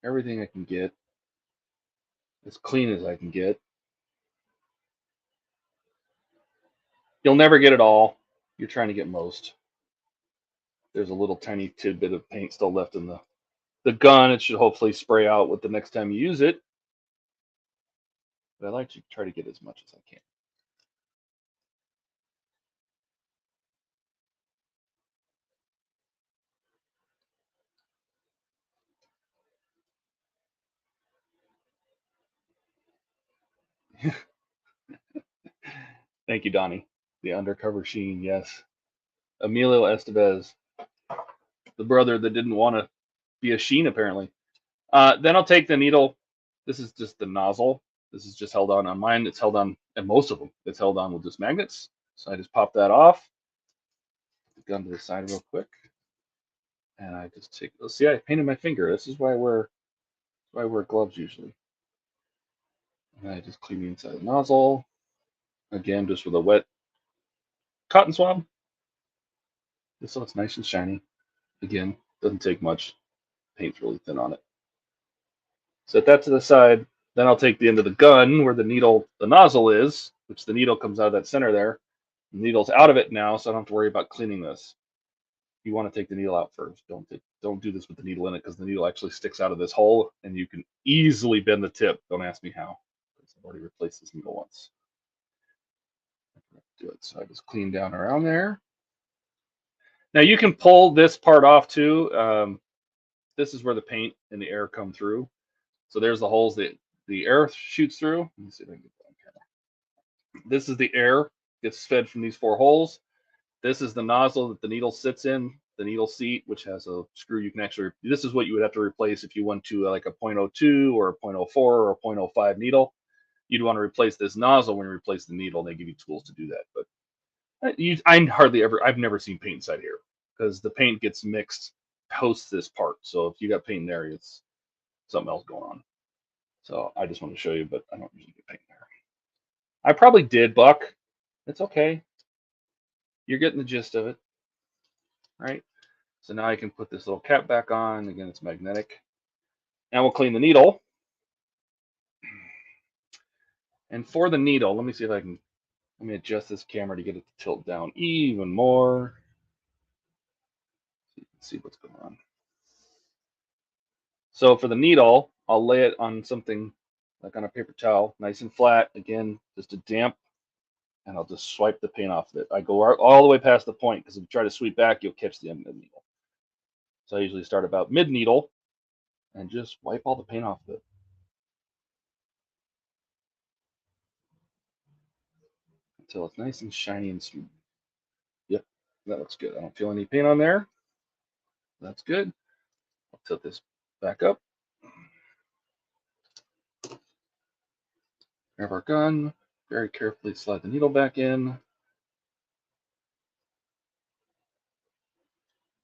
Everything I can get, as clean as I can get. You'll never get it all. You're trying to get most. There's a little tiny tidbit of paint still left in the gun. It should hopefully spray out with the next time you use it. But I like to try to get as much as I can. Thank you, Donnie. The undercover Sheen, yes. Emilio Estevez, the brother that didn't want to be a Sheen, apparently. Then I'll take the needle. This is just the nozzle. This is just held on mine. It's held on and most of them, it's held on with just magnets. So I just pop that off, put the gun to the side real quick, and I just take. Let's see, I painted my finger. This is why I wear gloves usually. And I just clean the inside of the nozzle again, just with a wet cotton swab, just so it's nice and shiny. Again, doesn't take much. Paint's really thin on it. Set that to the side. Then I'll take the end of the gun where the nozzle is, which the needle comes out of that center there. The needle's out of it now, so I don't have to worry about cleaning this. You want to take the needle out first. Don't do this with the needle in it, because the needle actually sticks out of this hole and you can easily bend the tip. Don't ask me how, because I've already replaced this needle once. Do it. So I just clean down around there. Now you can pull this part off too. This is where the paint and the air come through. So there's the holes that the air shoots through. Let me see if I can get that on camera. This is the air gets fed from these 4 holes. This is the nozzle that the needle sits in, the needle seat, which has a screw you can actually. This is what you would have to replace if you went to like a 0.02 or a 0.04 or a 0.05 needle. You'd want to replace this nozzle when you replace the needle. They give you tools to do that, but I've never seen paint inside here, because the paint gets mixed post this part. So if you got paint in there, it's something else going on. So I just want to show you, but I don't usually get paint there. I probably did, Buck. It's okay. You're getting the gist of it, right? So now I can put this little cap back on. Again, it's magnetic. Now we'll clean the needle. And for the needle, let me see if I can, let me adjust this camera to get it to tilt down even more. So you can see what's going on. So for the needle, I'll lay it on something like on a paper towel, nice and flat. Again, just a damp, and I'll just swipe the paint off of it. I go all the way past the point, because if you try to sweep back, you'll catch the end of the needle. So I usually start about mid needle and just wipe all the paint off of it. Until it's nice and shiny and smooth. Yep, that looks good. I don't feel any paint on there. That's good. I'll tilt this back up. Grab our gun, very carefully slide the needle back in.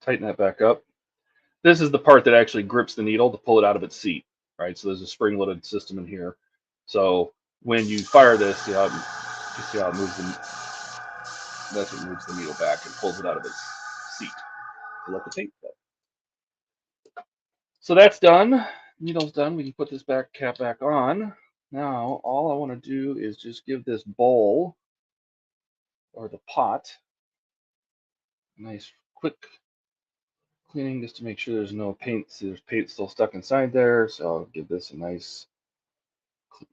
Tighten that back up. This is the part that actually grips the needle to pull it out of its seat, right? So there's a spring-loaded system in here. So when you fire this, you see how it moves that's what moves the needle back and pulls it out of its seat to let the paint go. So that's done. Needle's done. We can put this cap back on. Now all I want to do is just give this bowl or the pot a nice quick cleaning, just to make sure there's no paint. See, there's paint still stuck inside there, so I'll give this a nice clean.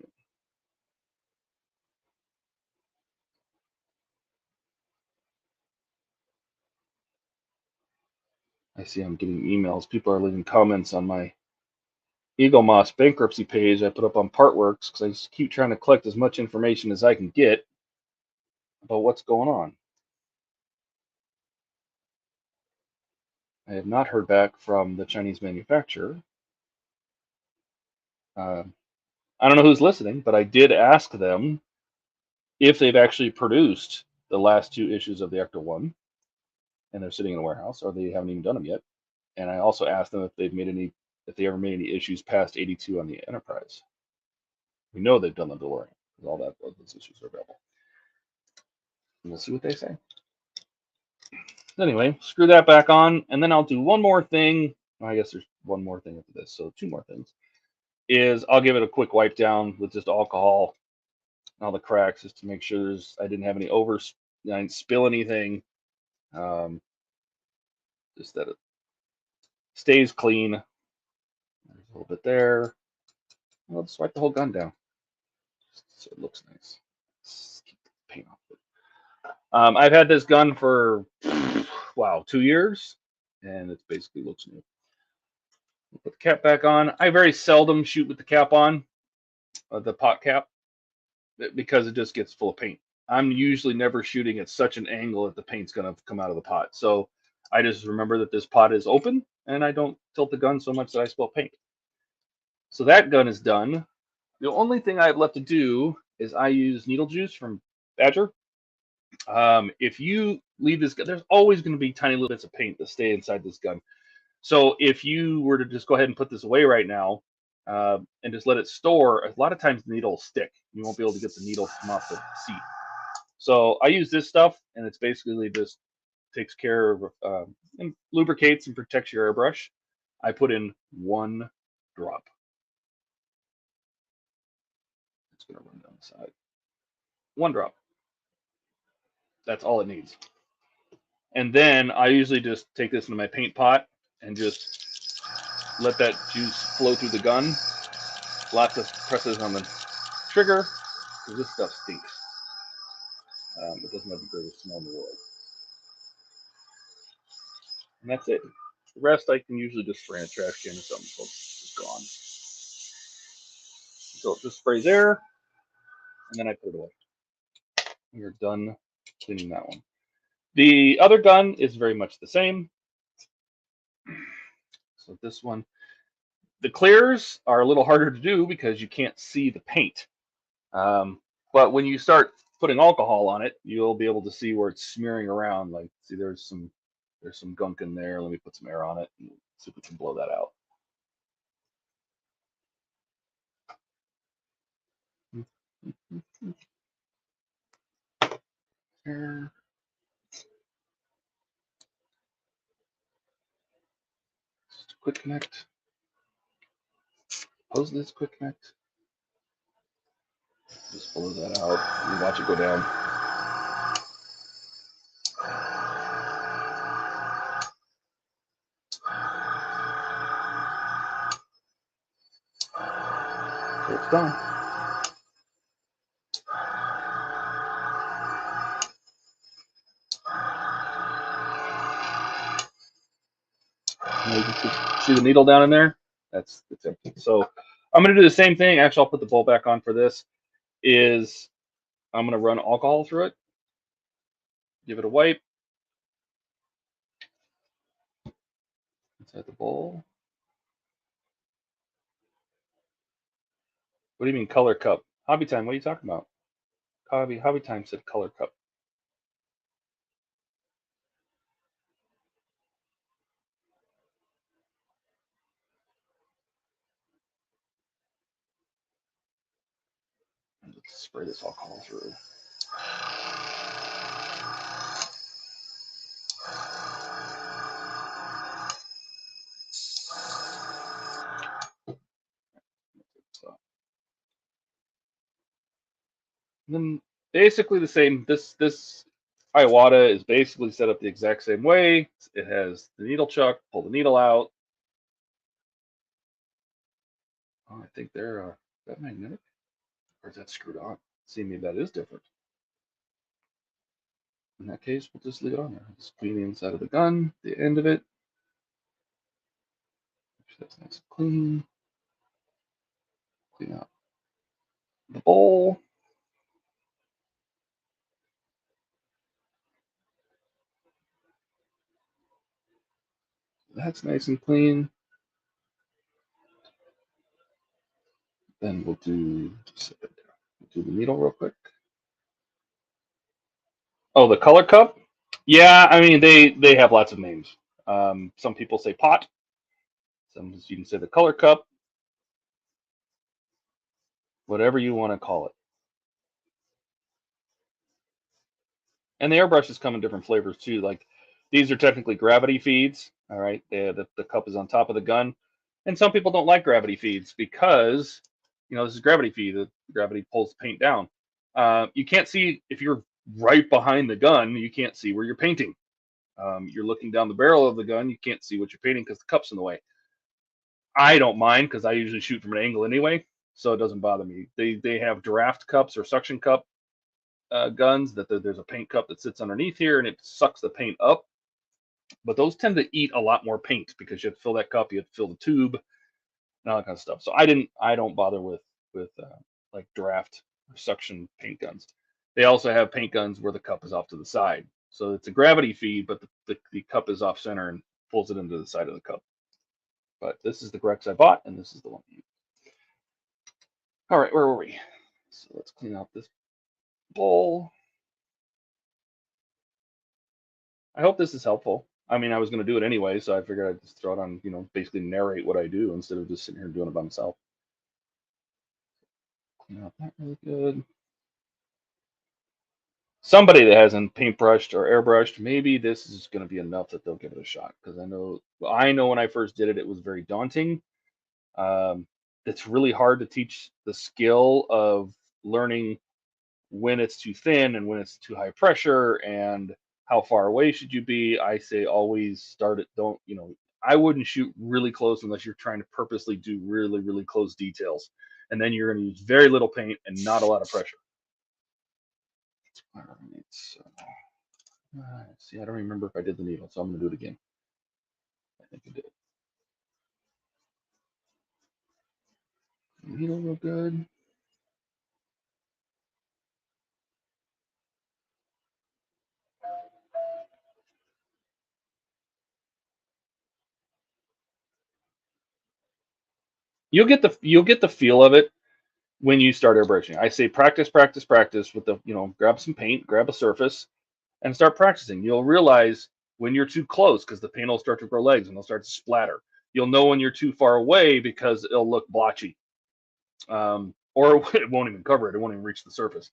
I see I'm getting emails. People are leaving comments on my Eagle Moss bankruptcy page I put up on Partworks, because I just keep trying to collect as much information as I can get about what's going on. I have not heard back from the Chinese manufacturer. I don't know who's listening, but I did ask them if they've actually produced the last 2 issues of the Ecto 1, and they're sitting in a warehouse, or they haven't even done them yet. And I also asked them if they ever made any issues past 82 on the Enterprise. We know they've done the DeLorean, because all those issues are available. And we'll see what they say. Anyway, screw that back on, and then I'll do one more thing. Well, I guess there's one more thing after this, so 2 more things. Is I'll give it a quick wipe down with just alcohol and all the cracks, just to make sure I didn't have any I didn't spill anything. Just that it stays clean. There's a little bit there. I'll just wipe the whole gun down, so it looks nice. Let's keep the paint off it. I've had this gun for 2 years, and it basically looks new. Put the cap back on. I very seldom shoot with the cap on, the pot cap, because it just gets full of paint. I'm usually never shooting at such an angle that the paint's going to come out of the pot. So I just remember that this pot is open, and I don't tilt the gun so much that I spill paint. So that gun is done. The only thing I have left to do is I use needle juice from Badger. If you leave this gun, there's always going to be tiny little bits of paint that stay inside this gun. So if you were to just go ahead and put this away right now and just let it store, a lot of times the needle will stick. You won't be able to get the needle from off the seat. So I use this stuff, and it's basically just takes care of and lubricates and protects your airbrush. I put in 1 drop. It's going to run down the side. 1 drop. That's all it needs. And then I usually just take this into my paint pot and just let that juice flow through the gun. Lots of presses on the trigger, because this stuff stinks. It doesn't have the greatest smell in the world. And that's it. The rest I can usually just spray in a trash can or something, so it's gone. So it just sprays air, and then I put it away. We're done cleaning that one. The other gun is very much the same. So this one, the clears are a little harder to do because you can't see the paint. But when you start putting alcohol on it, you'll be able to see where it's smearing around. Like, see, there's some gunk in there. Let me put some air on it and see if we can blow that out. Air. Just a quick connect. Close this quick connect. Just blow that out and watch it go down. So it's done. Now you can see the needle down in there. It's empty. So I'm going to do the same thing. Actually, I'll put the bowl back on for this. I'm going to run alcohol through it. Give it a wipe. Inside the bowl. What do you mean color cup? Hobby Time, what are you talking about? Hobby Time said color cup. Let's spray this alcohol through. And then basically the same. This Iwata is basically set up the exact same way. It has the needle chuck, pull the needle out. Oh, I think they're that magnetic, or is that screwed on? See, maybe that is different. In that case, we'll just leave it on there. Just clean the inside of the gun, the end of it. Make sure that's nice and clean. Clean out the bowl. That's nice and clean. Then we'll do the needle real quick. Oh, the color cup? Yeah, I mean they have lots of names. Some people say pot. Some you can say the color cup. Whatever you want to call it. And the airbrushes come in different flavors too. Like these are technically gravity feeds. All right, the cup is on top of the gun, and some people don't like gravity feeds because this is gravity feed. The gravity pulls the paint down. You can't see if you're right behind the gun. You can't see where you're painting. You're looking down the barrel of the gun. You can't see what you're painting because the cup's in the way. I don't mind because I usually shoot from an angle anyway, so it doesn't bother me. They have draft cups or suction cup guns that there's a paint cup that sits underneath here and it sucks the paint up. But those tend to eat a lot more paint because you have to fill that cup, you have to fill the tube, and all that kind of stuff. So I don't bother with like draft or suction paint guns. They also have paint guns where the cup is off to the side, so it's a gravity feed, but the cup is off center and pulls it into the side of the cup. But this is the Grex I bought, and this is the one. All right, where were we? So let's clean out this bowl. I hope this is helpful. I mean, I was going to do it anyway, so I figured I'd just throw it on, basically narrate what I do instead of just sitting here doing it by myself. Clean out that really good. Somebody that hasn't paintbrushed or airbrushed, maybe this is going to be enough that they'll give it a shot, because I know when I first did it, it was very daunting. Um, it's really hard to teach the skill of learning when it's too thin and when it's too high pressure and how far away should you be. I say always start it. Don't, I wouldn't shoot really close unless you're trying to purposely do really, really close details. And then you're going to use very little paint and not a lot of pressure. All right. So, see, I don't remember if I did the needle, so I'm going to do it again. I think I did. Needle real good. You'll get the feel of it when you start airbrushing. I say practice, practice, practice with grab some paint, grab a surface, and start practicing. You'll realize when you're too close because the paint will start to grow legs and they'll start to splatter. You'll know when you're too far away because it'll look blotchy, or it won't even cover it. It won't even reach the surface.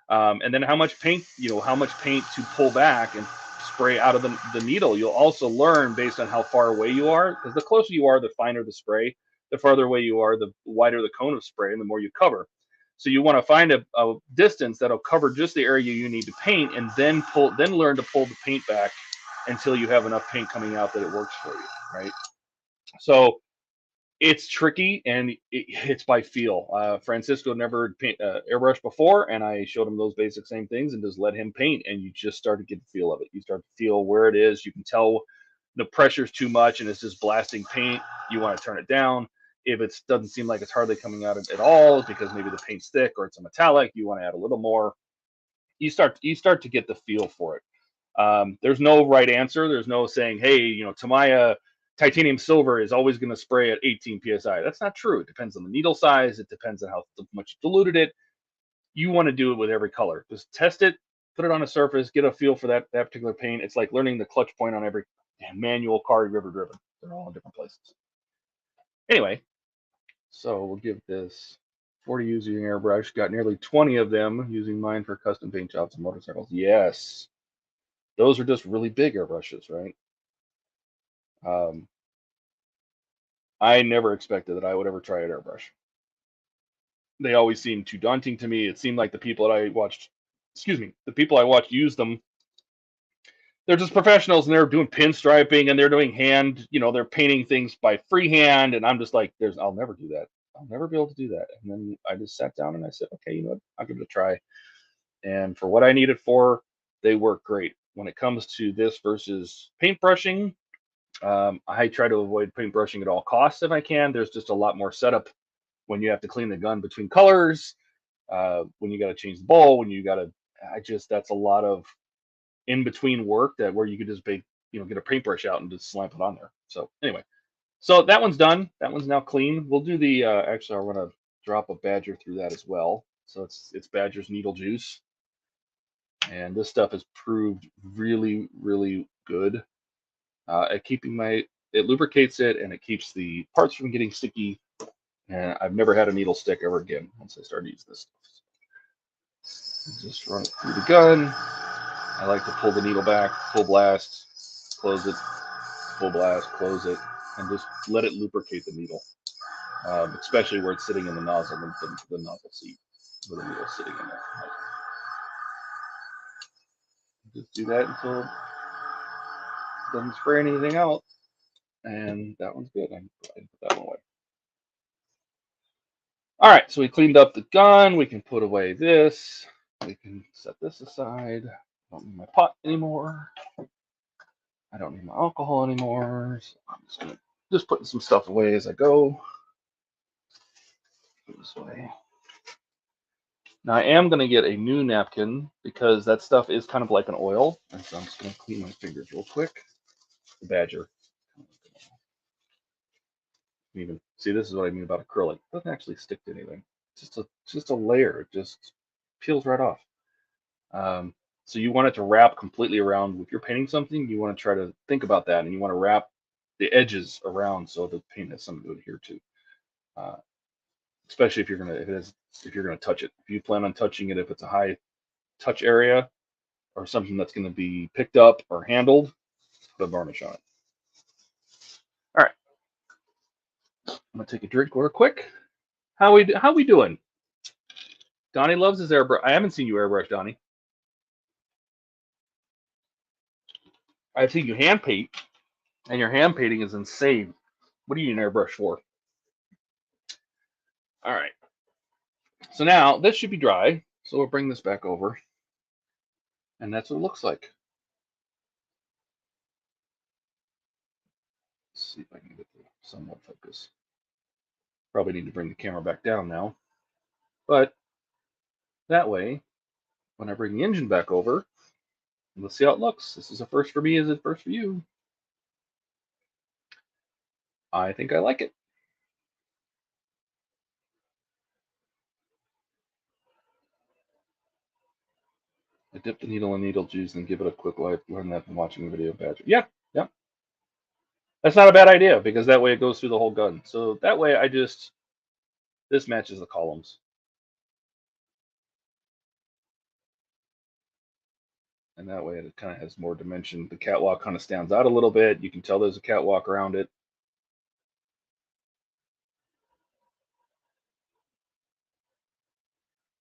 And then how much paint to pull back and spray out of the needle. You'll also learn based on how far away you are, because the closer you are, the finer the spray. The farther away you are, the wider the cone of spray, and the more you cover. So you want to find a distance that'll cover just the area you need to paint, and then learn to pull the paint back until you have enough paint coming out that it works for you, right? So it's tricky, and it's by feel. Francisco never airbrush before, and I showed him those basic same things and just let him paint, and you just start to get the feel of it. You start to feel where it is. You can tell the pressure's too much and it's just blasting paint. You want to turn it down. If it doesn't seem like it's hardly coming out at all because maybe the paint's thick or it's a metallic, you want to add a little more. You start to get the feel for it. There's no right answer. There's no saying, hey, Tamiya titanium silver is always going to spray at 18 psi. That's not true. It depends on the needle size. It depends on how much you diluted it. You want to do it with every color. Just test it, put it on a surface, get a feel for that particular paint. It's like learning the clutch point on every manual car you've ever driven. They're all in different places. Anyway, so we'll give this 40 using airbrush. Got nearly 20 of them using mine for custom paint jobs and motorcycles. Yes, those are just really big airbrushes, right? I never expected that I would ever try an airbrush. They always seemed too daunting to me. It seemed like the people I watched use them, they're just professionals and they're doing pinstriping and they're doing they're painting things by freehand. And I'm just like, I'll never do that. I'll never be able to do that. And then I just sat down and I said, okay, you know what? I'll give it a try. And for what I need it for, they work great. When it comes to this versus paintbrushing, I try to avoid paintbrushing at all costs if I can. There's just a lot more setup when you have to clean the gun between colors, when you got to change the bowl, that's a lot of in between work where you could just get a paintbrush out and just slap it on there. So anyway, so that one's done. That one's now clean. We'll do the actually I want to drop a Badger through that as well. So it's Badger's needle juice, and this stuff has proved really, really good at keeping it lubricates it and it keeps the parts from getting sticky. And I've never had a needle stick ever again once I started using this stuff. Just run it through the gun. I like to pull the needle back, full blast, close it, full blast, close it, and just let it lubricate the needle, especially where it's sitting in the nozzle, the nozzle seat, where the needle's sitting in there. Just do that until it doesn't spray anything out, and that one's good. I can put that one away. All right, so we cleaned up the gun. We can put away this. We can set this aside. I don't need my pot anymore. I don't need my alcohol anymore. So I'm just gonna putting some stuff away as I go. This way. Now I am gonna get a new napkin because that stuff is kind of like an oil, and so I'm just gonna clean my fingers real quick. The Badger. Even see, this is what I mean about acrylic. It doesn't actually stick to anything. just a layer. It just peels right off. So you want it to wrap completely around. If you're painting something, you want to try to think about that, and you want to wrap the edges around so the paint has something to adhere to. Uh, Especially if you're gonna if you're gonna touch it. If you plan on touching it, if it's a high touch area or something that's going to be picked up or handled, put a varnish on it. All right, I'm gonna take a drink real quick. How we doing? Donnie loves his airbrush. I haven't seen you airbrush, Donnie. I've seen you hand paint, and your hand painting is insane. What do you need an airbrush for? All right. So now this should be dry. So we'll bring this back over, and that's what it looks like. Let's see if I can get the somewhat focus. Probably need to bring the camera back down now, but that way, when I bring the engine back over, let's see how it looks. This is a first for me. Is it first for you? I think I like it. I dip the needle in needle juice and give it a quick wipe. Learn that from watching the video badger. Yeah, yeah. That's not a bad idea because that way it goes through the whole gun. So that way this matches the columns. And that way it kind of has more dimension. The catwalk kind of stands out a little bit. You can tell there's a catwalk around it.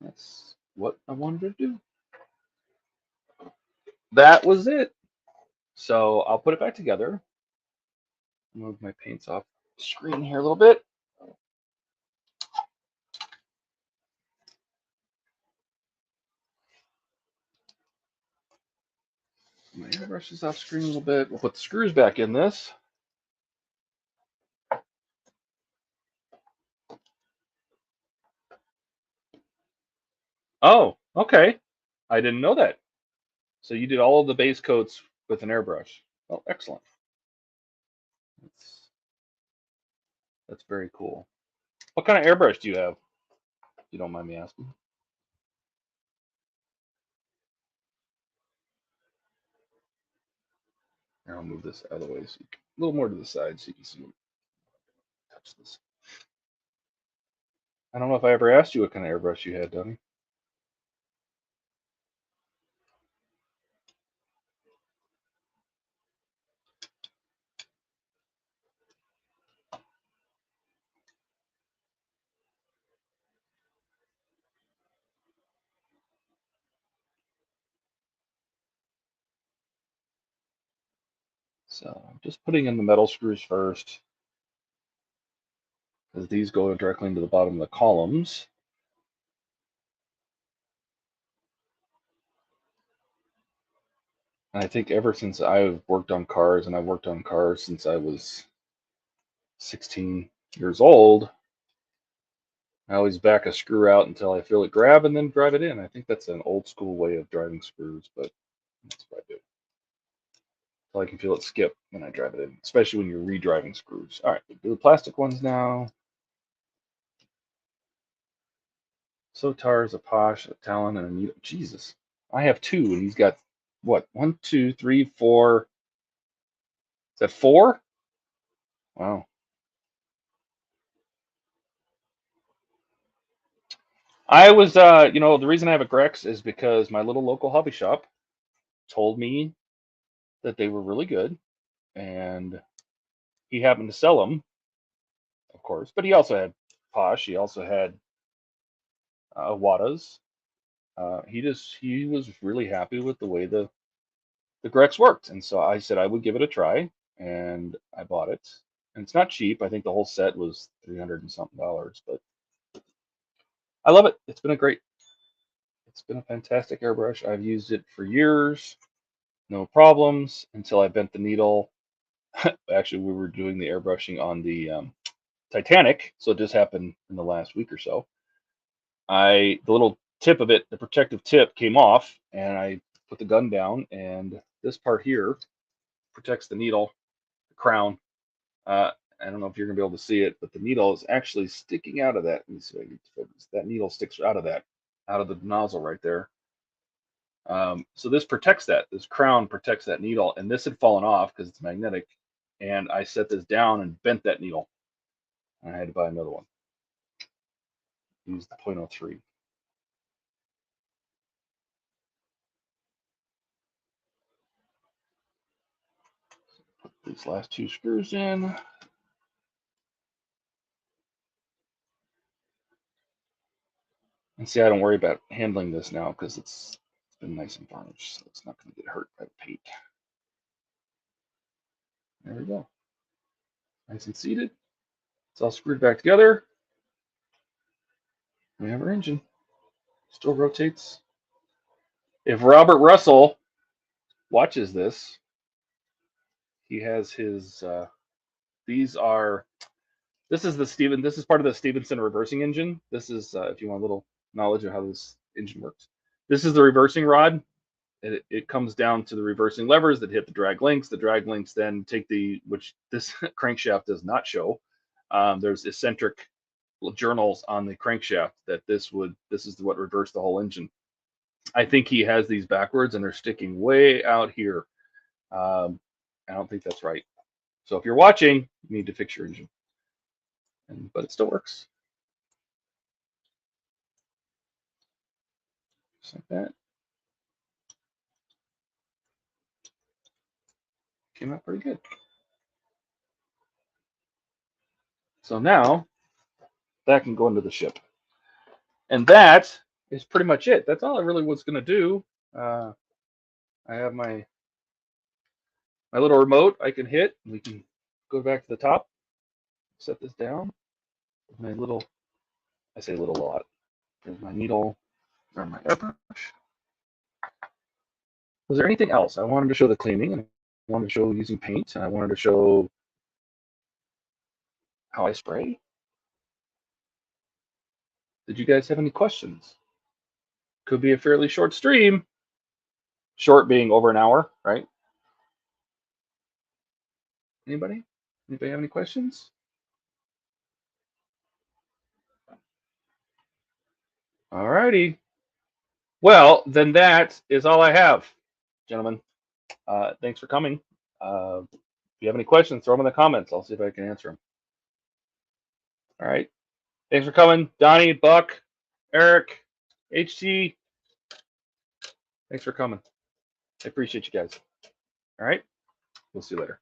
That's what I wanted to do. That was it. So I'll put it back together. Move my paints off the screen here a little bit. My airbrush is off screen a little bit. We'll put the screws back in this. Oh, okay. I didn't know that. So you did all of the base coats with an airbrush. Oh, excellent. That's very cool. What kind of airbrush do you have? If you don't mind me asking. Here, I'll move this out of the way so a little more to the side so you can see me touch this. I don't know if I ever asked you what kind of airbrush you had, Donnie. So I'm just putting in the metal screws first, because these go directly into the bottom of the columns. And I think ever since I've worked on cars, and I've worked on cars since I was 16 years old, I always back a screw out until I feel it grab and then drive it in. I think that's an old school way of driving screws, but that's what I do. So I can feel it skip when I drive it in, especially when you're re-driving screws. All right, do the plastic ones now. Sotar's a Posh, a Talon, and a needle. Jesus, I have two, and he's got what? 1, 2, 3, 4. Is that 4? Wow. I was, the reason I have a Grex is because my little local hobby shop told me that they were really good, and he happened to sell them, of course. But he also had Posh. He also had Wadas. He was really happy with the way the Grex worked, and so I said I would give it a try, and I bought it. And it's not cheap. I think the whole set was $300 and something, but I love it. It's been a fantastic airbrush. I've used it for years, no problems until I bent the needle. Actually, we were doing the airbrushing on the Titanic, so it just happened in the last week or so. The little tip of it, the protective tip, came off, and I put the gun down, and this part here protects the needle, the crown. I don't know if you're gonna be able to see it, but the needle is actually sticking out of that. Let me see if I can focus. That needle sticks out of that, out of the nozzle right there. So this protects that. This crown protects that needle, and this had fallen off because it's magnetic. And I set this down and bent that needle. And I had to buy another one. Use the 0.03. Put these last 2 screws in. And see, I don't worry about handling this now because it's been nice and varnished, so it's not going to get hurt by the paint. There we go. Nice and seated. It's all screwed back together. We have our engine. Still rotates. If Robert Russell watches this, he has his. These are. This is part of the Stevenson reversing engine. This is if you want a little knowledge of how this engine works. This is the reversing rod. It comes down to the reversing levers that hit the drag links. The drag links then take which this crankshaft does not show. There's eccentric journals on the crankshaft that this is what reversed the whole engine. I think he has these backwards and they're sticking way out here. I don't think that's right. So if you're watching, you need to fix your engine. But it still works. Just like that. Came out pretty good. So now that can go into the ship. And that is pretty much it. That's all I really was going to do. I have my little remote I can hit. We can go back to the top, set this down. My little, I say little a lot. There's my needle or my airbrush. Was there anything else? I wanted to show the cleaning, and I wanted to show using paint, and I wanted to show how I spray. Did you guys have any questions? Could be a fairly short stream. Short being over an hour, right? Anybody? Anybody have any questions? All righty. Well, then that is all I have, gentlemen. Thanks for coming. If you have any questions, throw them in the comments. I'll see if I can answer them. All right. Thanks for coming, Donnie, Buck, Eric, HT. Thanks for coming. I appreciate you guys. All right. We'll see you later.